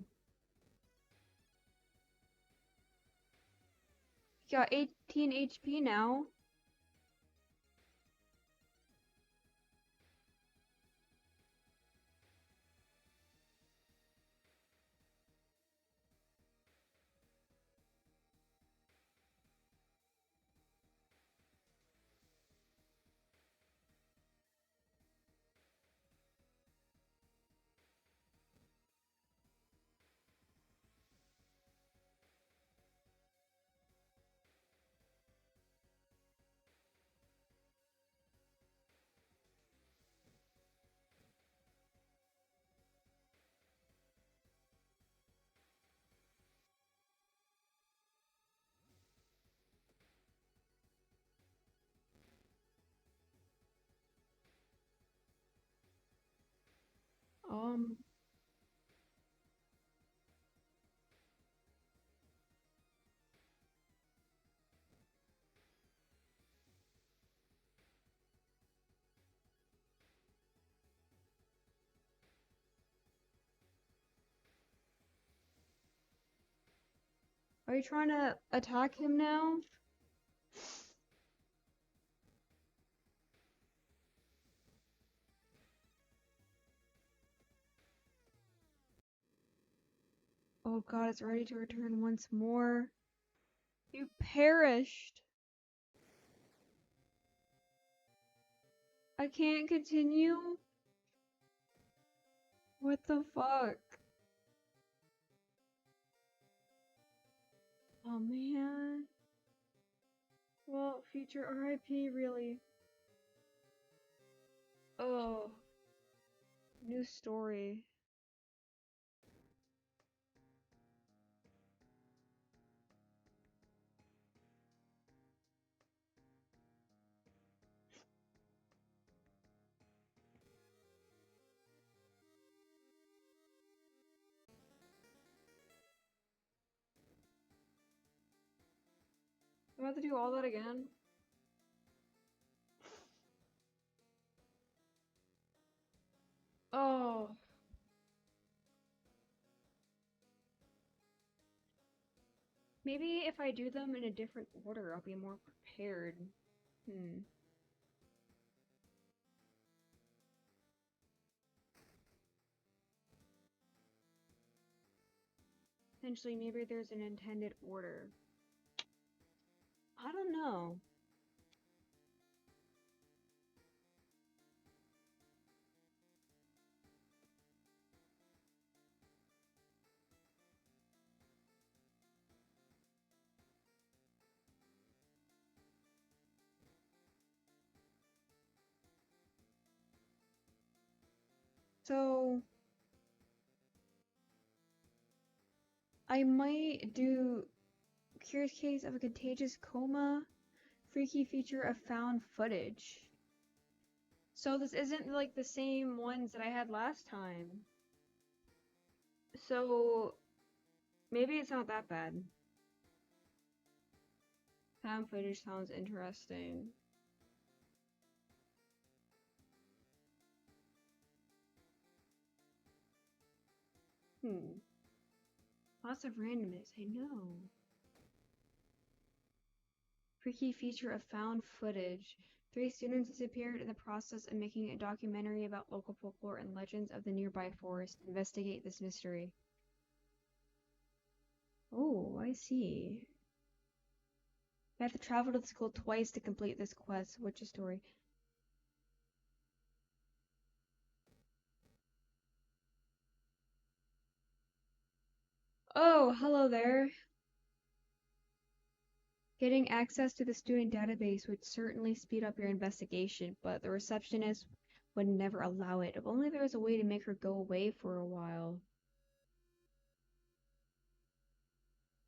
[SPEAKER 1] You got 18 HP now. Um, are you trying to attack him now? Oh god, it's ready to return once more. You perished. I can't continue? What the fuck? Oh man. Well, future RIP, really. Oh, new story. Do I have to do all that again? Oh. Maybe if I do them in a different order, I'll be more prepared. Hmm. Potentially, maybe there's an intended order. I don't know. So, I might do curious case of a contagious coma, freaky feature of found footage. So this isn't like the same ones that I had last time. So maybe it's not that bad. Found footage sounds interesting. Lots of randomness, I know. Freaky feature of found footage. 3 students disappeared in the process of making a documentary about local folklore and legends of the nearby forest. Investigate this mystery. Oh, I see. I have to travel to the school twice to complete this quest. What's your story? Oh, hello there. Getting access to the student database would certainly speed up your investigation, but the receptionist would never allow it. If only there was a way to make her go away for a while.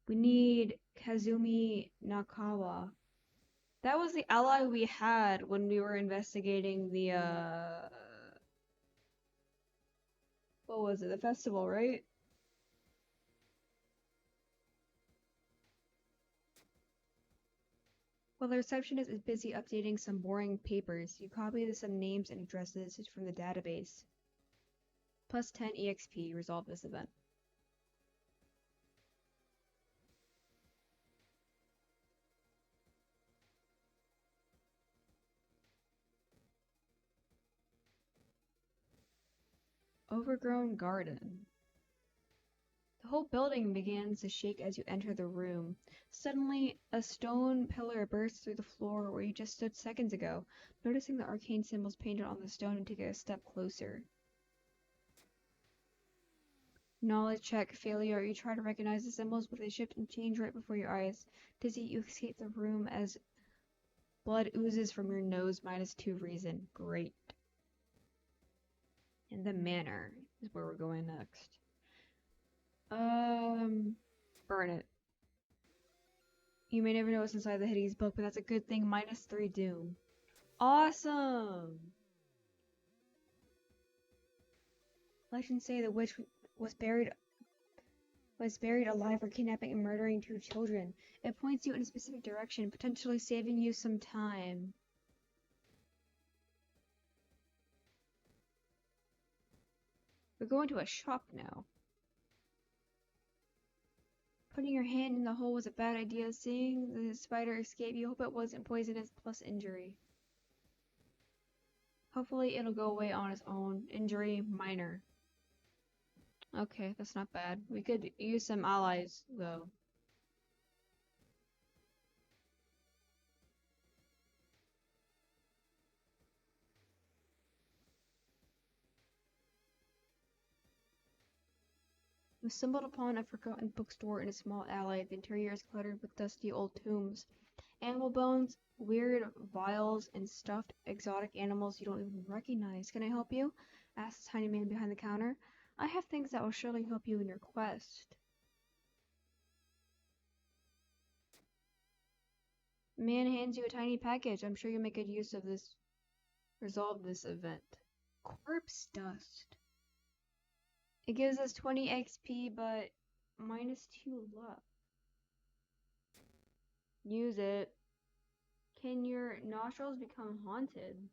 [SPEAKER 1] We need Kazumi Nakawa. That was the ally we had when we were investigating the, what was it? The festival, right? While the receptionist is busy updating some boring papers, you copy some names and addresses from the database. Plus 10 EXP, resolve this event. Overgrown garden. The whole building begins to shake as you enter the room. Suddenly, a stone pillar bursts through the floor where you just stood seconds ago. Noticing the arcane symbols painted on the stone, and take a step closer. Knowledge check failure. You try to recognize the symbols, but they shift and change right before your eyes. Dizzy, you escape the room as blood oozes from your nose. -2 reason. Great. And the manor is where we're going next. Burn it. You may never know what's inside the Hades book, but that's a good thing. -3 doom. Awesome! Legends say the witch was buried alive for kidnapping and murdering 2 children. It points you in a specific direction, potentially saving you some time. We're going to a shop now. Putting your hand in the hole was a bad idea. Seeing the spider escape, you hope it wasn't poisonous plus injury. Hopefully it'll go away on its own. Injury minor. Okay, that's not bad. We could use some allies, though. We stumbled upon a forgotten bookstore in a small alley. The interior is cluttered with dusty old tombs. Animal bones, weird vials, and stuffed exotic animals you don't even recognize. Can I help you? Asked the tiny man behind the counter. I have things that will surely help you in your quest. The man hands you a tiny package. I'm sure you'll make good use of this. Resolve this event. Corpse dust. It gives us 20 XP, but -2 luck. Use it. Can your nostrils become haunted?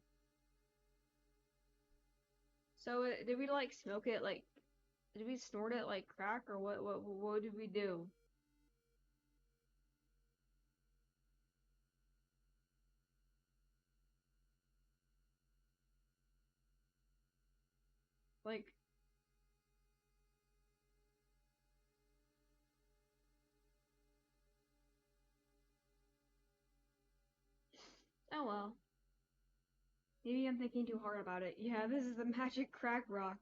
[SPEAKER 1] So did we like smoke it like? Did we snort it like crack or what did we do? Like oh well. Maybe I'm thinking too hard about it. Yeah, this is the magic crack rock.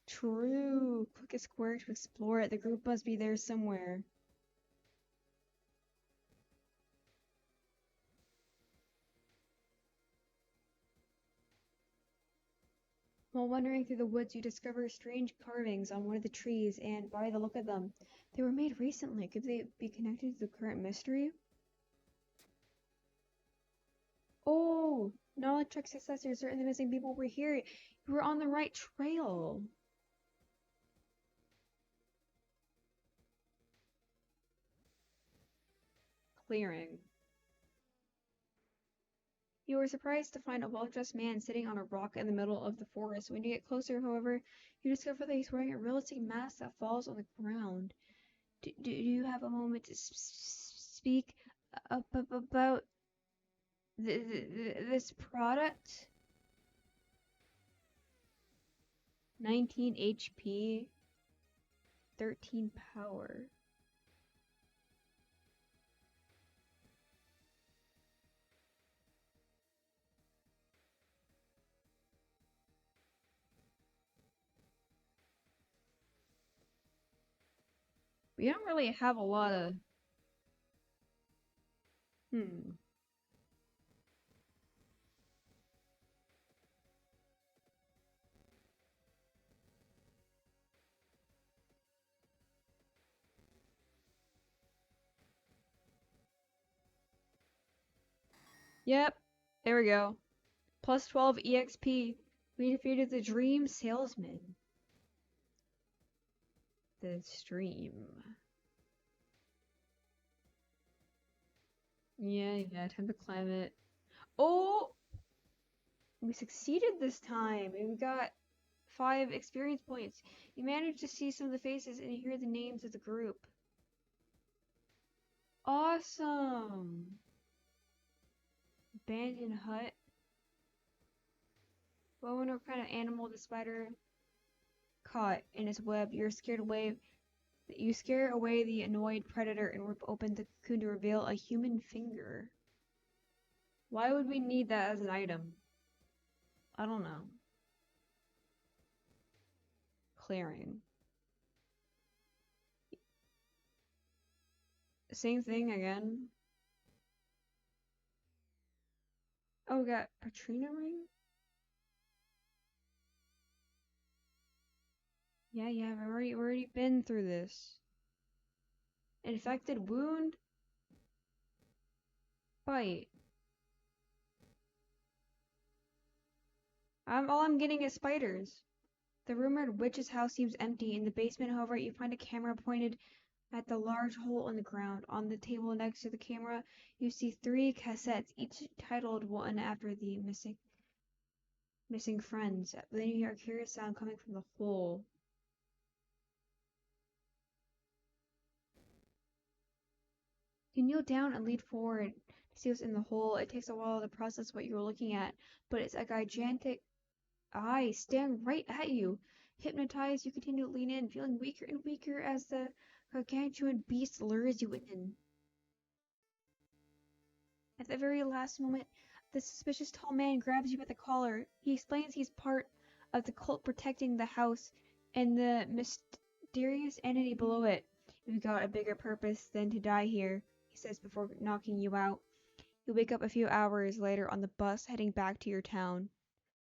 [SPEAKER 1] True. Click a square to explore it. The group must be there somewhere. While wandering through the woods, you discover strange carvings on one of the trees, and by the look of them, they were made recently. Could they be connected to the current mystery? Oh, knowledge check success. You're certain the missing people were here. You were on the right trail. Clearing. You were surprised to find a well-dressed man sitting on a rock in the middle of the forest. When you get closer, however, you discover that he's wearing a realistic mask that falls on the ground. Do you have a moment to speak about this product? 19 HP, 13 power. We don't really have a lot of... Yep, there we go. Plus 12 EXP. We defeated the Dream Salesman. The stream. Yeah, time to climb it. Oh! We succeeded this time, and we got 5 experience points. You managed to see some of the faces and hear the names of the group. Awesome! Abandoned hut. Well, I wonder what kind of animal the spider caught in its web. You scare away the annoyed predator and rip open the cocoon to reveal a human finger. Why would we need that as an item? I don't know. Clearing. Same thing again. Oh, we got Patrina ring? Yeah, I've already been through this. Infected wound? Bite. All I'm getting is spiders. The rumored witch's house seems empty. In the basement, however, you find a camera pointed at the large hole in the ground. On the table next to the camera, you see 3 cassettes, each titled one after the missing friends. Then you hear a curious sound coming from the hole. You kneel down and lean forward to see what's in the hole. It takes a while to process what you're looking at, but it's a gigantic eye staring right at you. Hypnotized, you continue to lean in, feeling weaker and weaker as the gargantuan beast lures you in. At the very last moment, the suspicious tall man grabs you by the collar. He explains he's part of the cult protecting the house and the mysterious entity below it. You've got a bigger purpose than to die here, he says before knocking you out. You wake up a few hours later on the bus heading back to your town.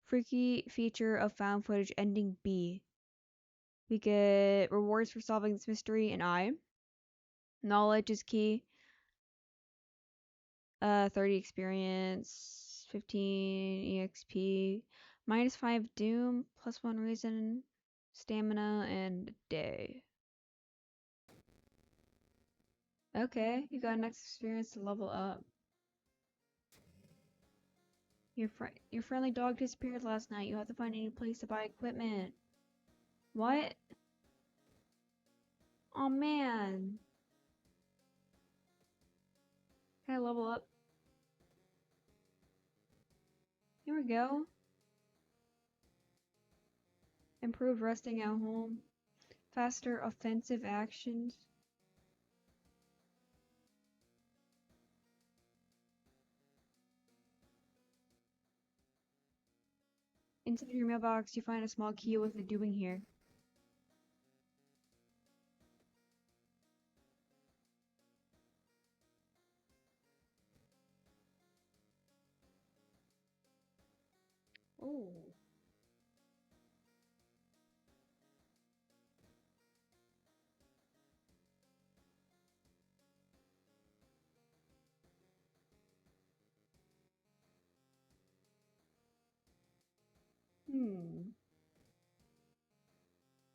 [SPEAKER 1] Freaky feature of found footage ending B. We get rewards for solving this mystery and I. Knowledge is key. 30 experience, 15 EXP, -5 doom, +1 reason, stamina, and a day. Okay, you got next experience to level up. Your friendly dog disappeared last night. You have to find any place to buy equipment. What? Oh man. Can I level up? Here we go. Improved resting at home. Faster offensive actions. Inside your mailbox, you find a small key with the doing here. Oh.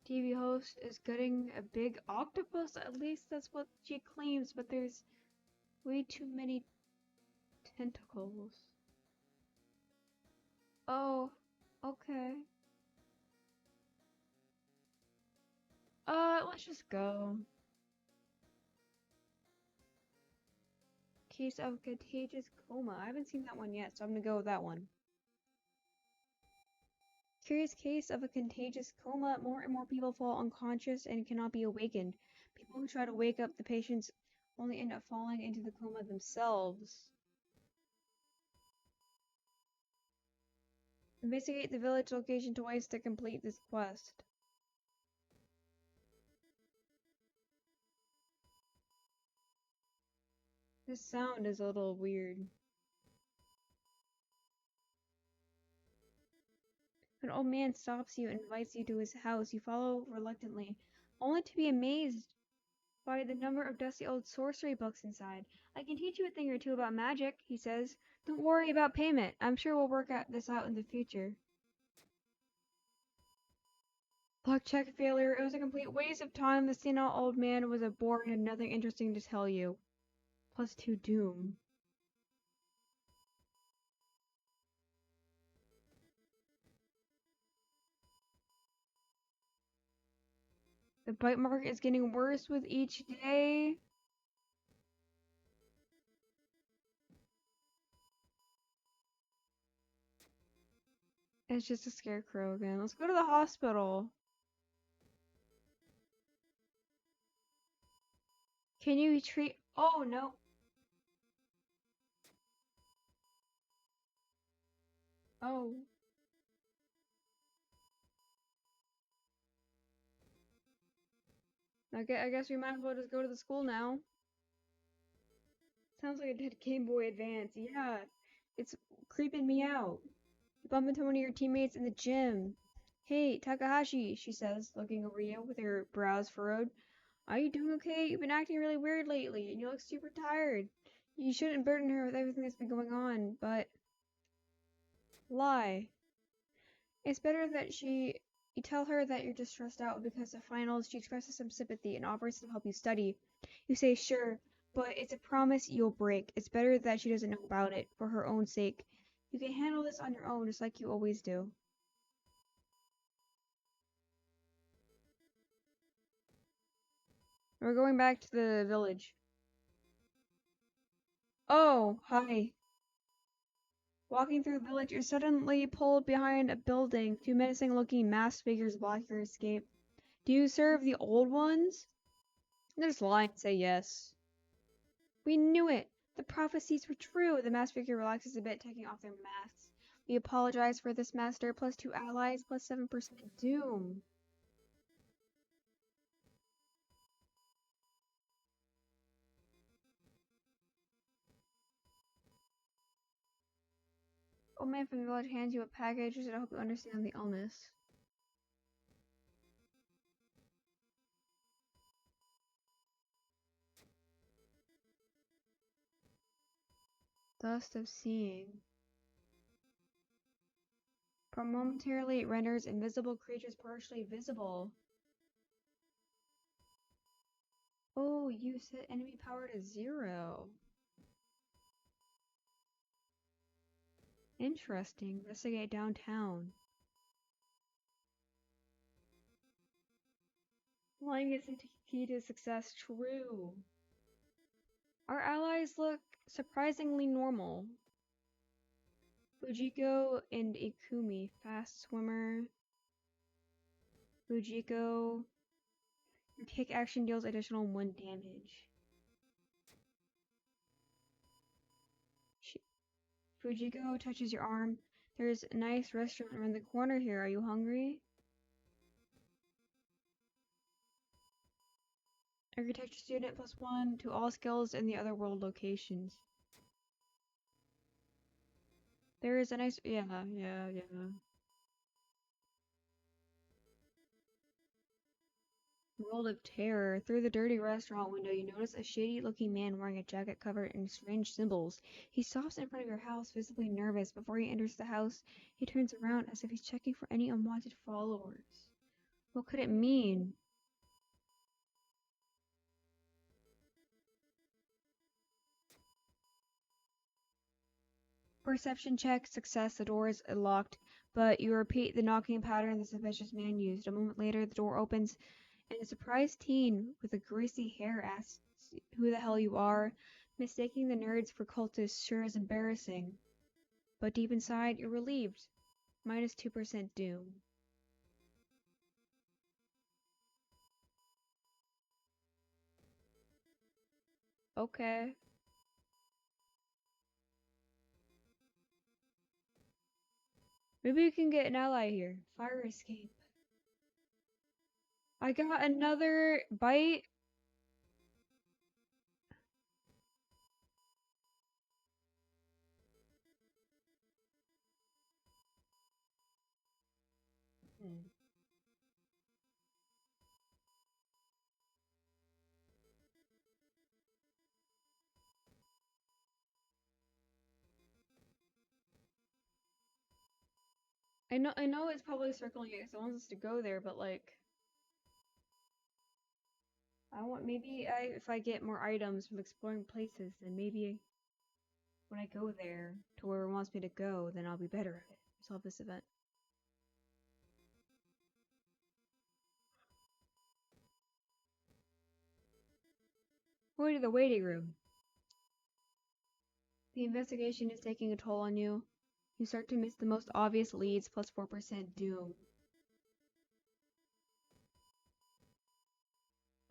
[SPEAKER 1] TV host is getting a big octopus. At least that's what she claims, but there's way too many tentacles. Oh, okay. Let's just go. Case of contagious coma. I haven't seen that one yet, so I'm gonna go with that one. Curious case of a contagious coma. More and more people fall unconscious and cannot be awakened. People who try to wake up the patients only end up falling into the coma themselves. Investigate the village location twice to complete this quest. This sound is a little weird. An old man stops you and invites you to his house. You follow reluctantly, only to be amazed by the number of dusty old sorcery books inside. I can teach you a thing or two about magic, he says. Don't worry about payment. I'm sure we'll work this out in the future. Luck check failure. It was a complete waste of time. The senile old man was a bore and had nothing interesting to tell you. +2 doom. The bite mark is getting worse with each day. It's just a scarecrow again. Let's go to the hospital. Can you treat... Oh, no. Oh. Okay, I guess we might as well just go to the school now. Sounds like a dead Game Boy Advance. Yeah, it's creeping me out. You bump into one of your teammates in the gym. Hey, Takahashi, she says, looking over you with her brows furrowed. Are you doing okay? You've been acting really weird lately, and you look super tired. You shouldn't burden her with everything that's been going on, but... Lie. It's better that you tell her that you're just stressed out because of finals. She expresses some sympathy and offers to help you study. You say sure, but it's a promise you'll break. It's better that she doesn't know about it, for her own sake. You can handle this on your own, just like you always do. We're going back to the village. Oh, hi. Walking through the village, you're suddenly pulled behind a building. Two menacing-looking masked figures block your escape. Do you serve the old ones? Just lie and say yes. We knew it! The prophecies were true! The masked figure relaxes a bit, taking off their masks. We apologize for this, Master. +2 allies, +7% doom. Old man from the village hands you a package to help you understand the illness. Dust of seeing. Momentarily it renders invisible creatures partially visible. Oh, you set enemy power to 0. Interesting. Investigate downtown. Lying is the key to success. True. Our allies look surprisingly normal. Fujiko and Ikumi. Fast swimmer. Fujiko. Your take action deals additional 1 damage. Fujiko touches your arm. There's a nice restaurant around the corner here. Are you hungry? Architecture student +1 to all skills in the other world locations. There is a nice... Yeah. World of terror. Through the dirty restaurant window, you notice a shady-looking man wearing a jacket covered in strange symbols. He stops in front of your house, visibly nervous. Before he enters the house, he turns around as if he's checking for any unwanted followers. What could it mean? Perception check, success, the door is locked, but you repeat the knocking pattern the suspicious man used. A moment later, the door opens, and a surprised teen with a greasy hair asks who the hell you are. Mistaking the nerds for cultists sure is embarrassing. But deep inside, you're relieved. Minus 2% doom. Okay. Maybe you can get an ally here. Fire escape. I got another bite. I know it's probably circling it because it wants us to go there, but like I want if I get more items from exploring places, then maybe when I go there to where it wants me to go, then I'll be better at it. Solve this event. Going to the waiting room. The investigation is taking a toll on you. You start to miss the most obvious leads plus 4% doom.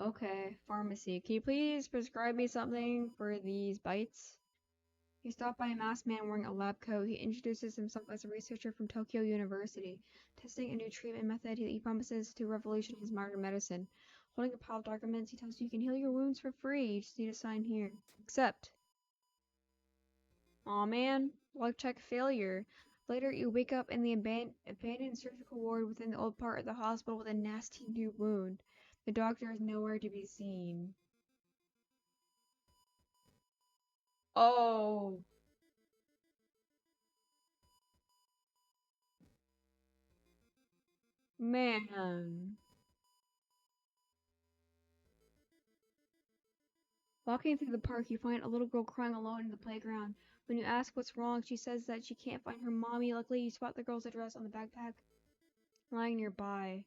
[SPEAKER 1] Okay, pharmacy. Can you please prescribe me something for these bites? You stop by a masked man wearing a lab coat. He introduces himself as a researcher from Tokyo University, testing a new treatment method he promises to revolutionize modern medicine. Holding a pile of documents, he tells you can heal your wounds for free. You just need to sign here. Accept. Aw man, luck check failure. Later, you wake up in the abandoned surgical ward within the old part of the hospital with a nasty new wound. The doctor is nowhere to be seen. Oh, man. Walking through the park, you find a little girl crying alone in the playground. When you ask what's wrong, she says that she can't find her mommy. Luckily, you spot the girl's address on the backpack lying nearby.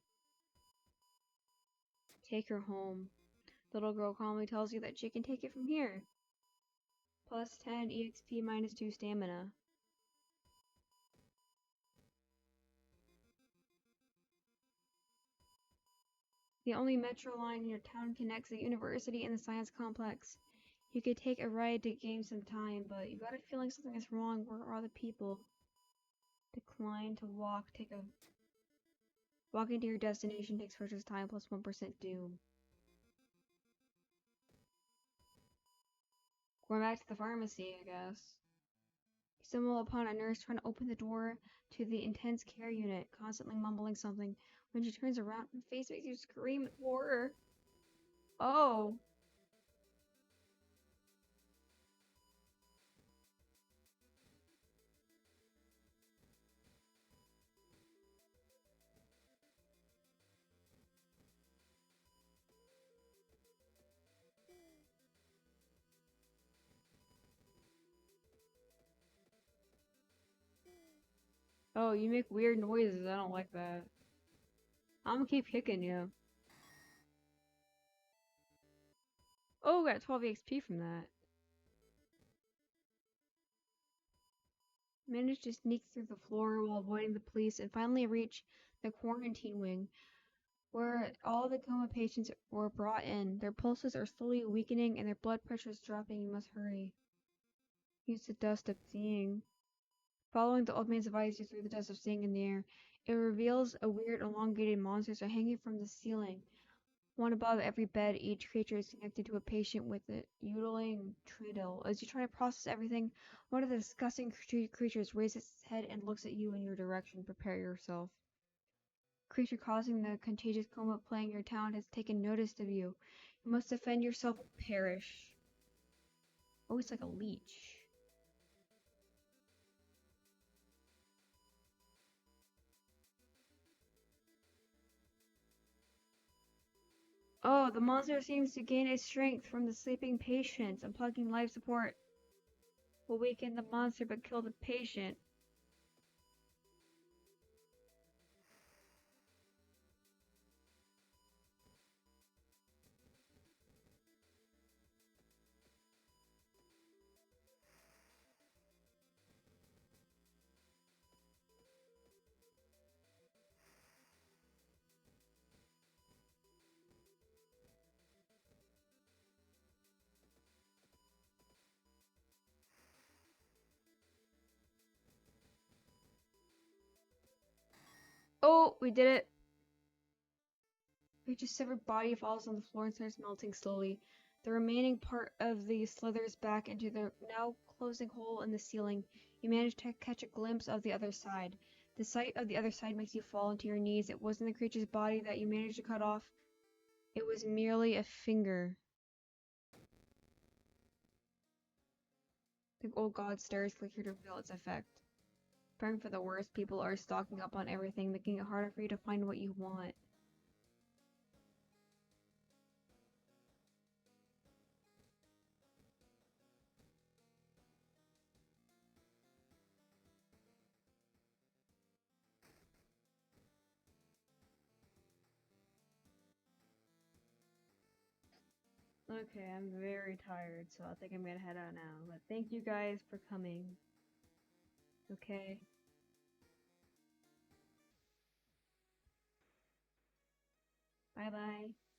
[SPEAKER 1] Take her home. The little girl calmly tells you that she can take it from here. Plus 10 EXP minus 2 stamina. The only metro line in your town connects the university and the science complex. You could take a ride to gain some time, but you got a feeling something is wrong. Where are the people? Decline to walk. Walking to your destination takes precious time plus 1% doom. Going back to the pharmacy, I guess. You stumble upon a nurse trying to open the door to the intense care unit, constantly mumbling something. When she turns around, her face makes you scream in horror. Oh. Oh, you make weird noises. I don't like that. I'm gonna keep kicking you. Oh, got 12 EXP from that. Managed to sneak through the floor while avoiding the police and finally reach the quarantine wing, where all the coma patients were brought in. Their pulses are slowly weakening and their blood pressure is dropping. You must hurry. Use the dust of seeing. Following the old man's advice, you threw the dust of seeing in the air. It reveals a weird elongated monsters are hanging from the ceiling. One above every bed, each creature is connected to a patient with a yodeling triddle. As you try to process everything, one of the disgusting creatures raises its head and looks at you in your direction. Prepare yourself. Creature causing the contagious coma plaguing your town has taken notice of you. You must defend yourself or perish. Oh, it's like a leech. Oh, the monster seems to gain its strength from the sleeping patient. Unplugging life support will weaken the monster but kill the patient. Oh, we did it. Reaches severed body falls on the floor and starts melting slowly. The remaining part of the slithers back into the now closing hole in the ceiling. You manage to catch a glimpse of the other side. The sight of the other side makes you fall into your knees. It wasn't the creature's body that you managed to cut off. It was merely a finger. The old god stares quicker to reveal its effect. Preparing for the worst, people are stocking up on everything, making it harder for you to find what you want. Okay, I'm very tired, so I think I'm gonna head out now. But thank you guys for coming. Okay. Bye bye.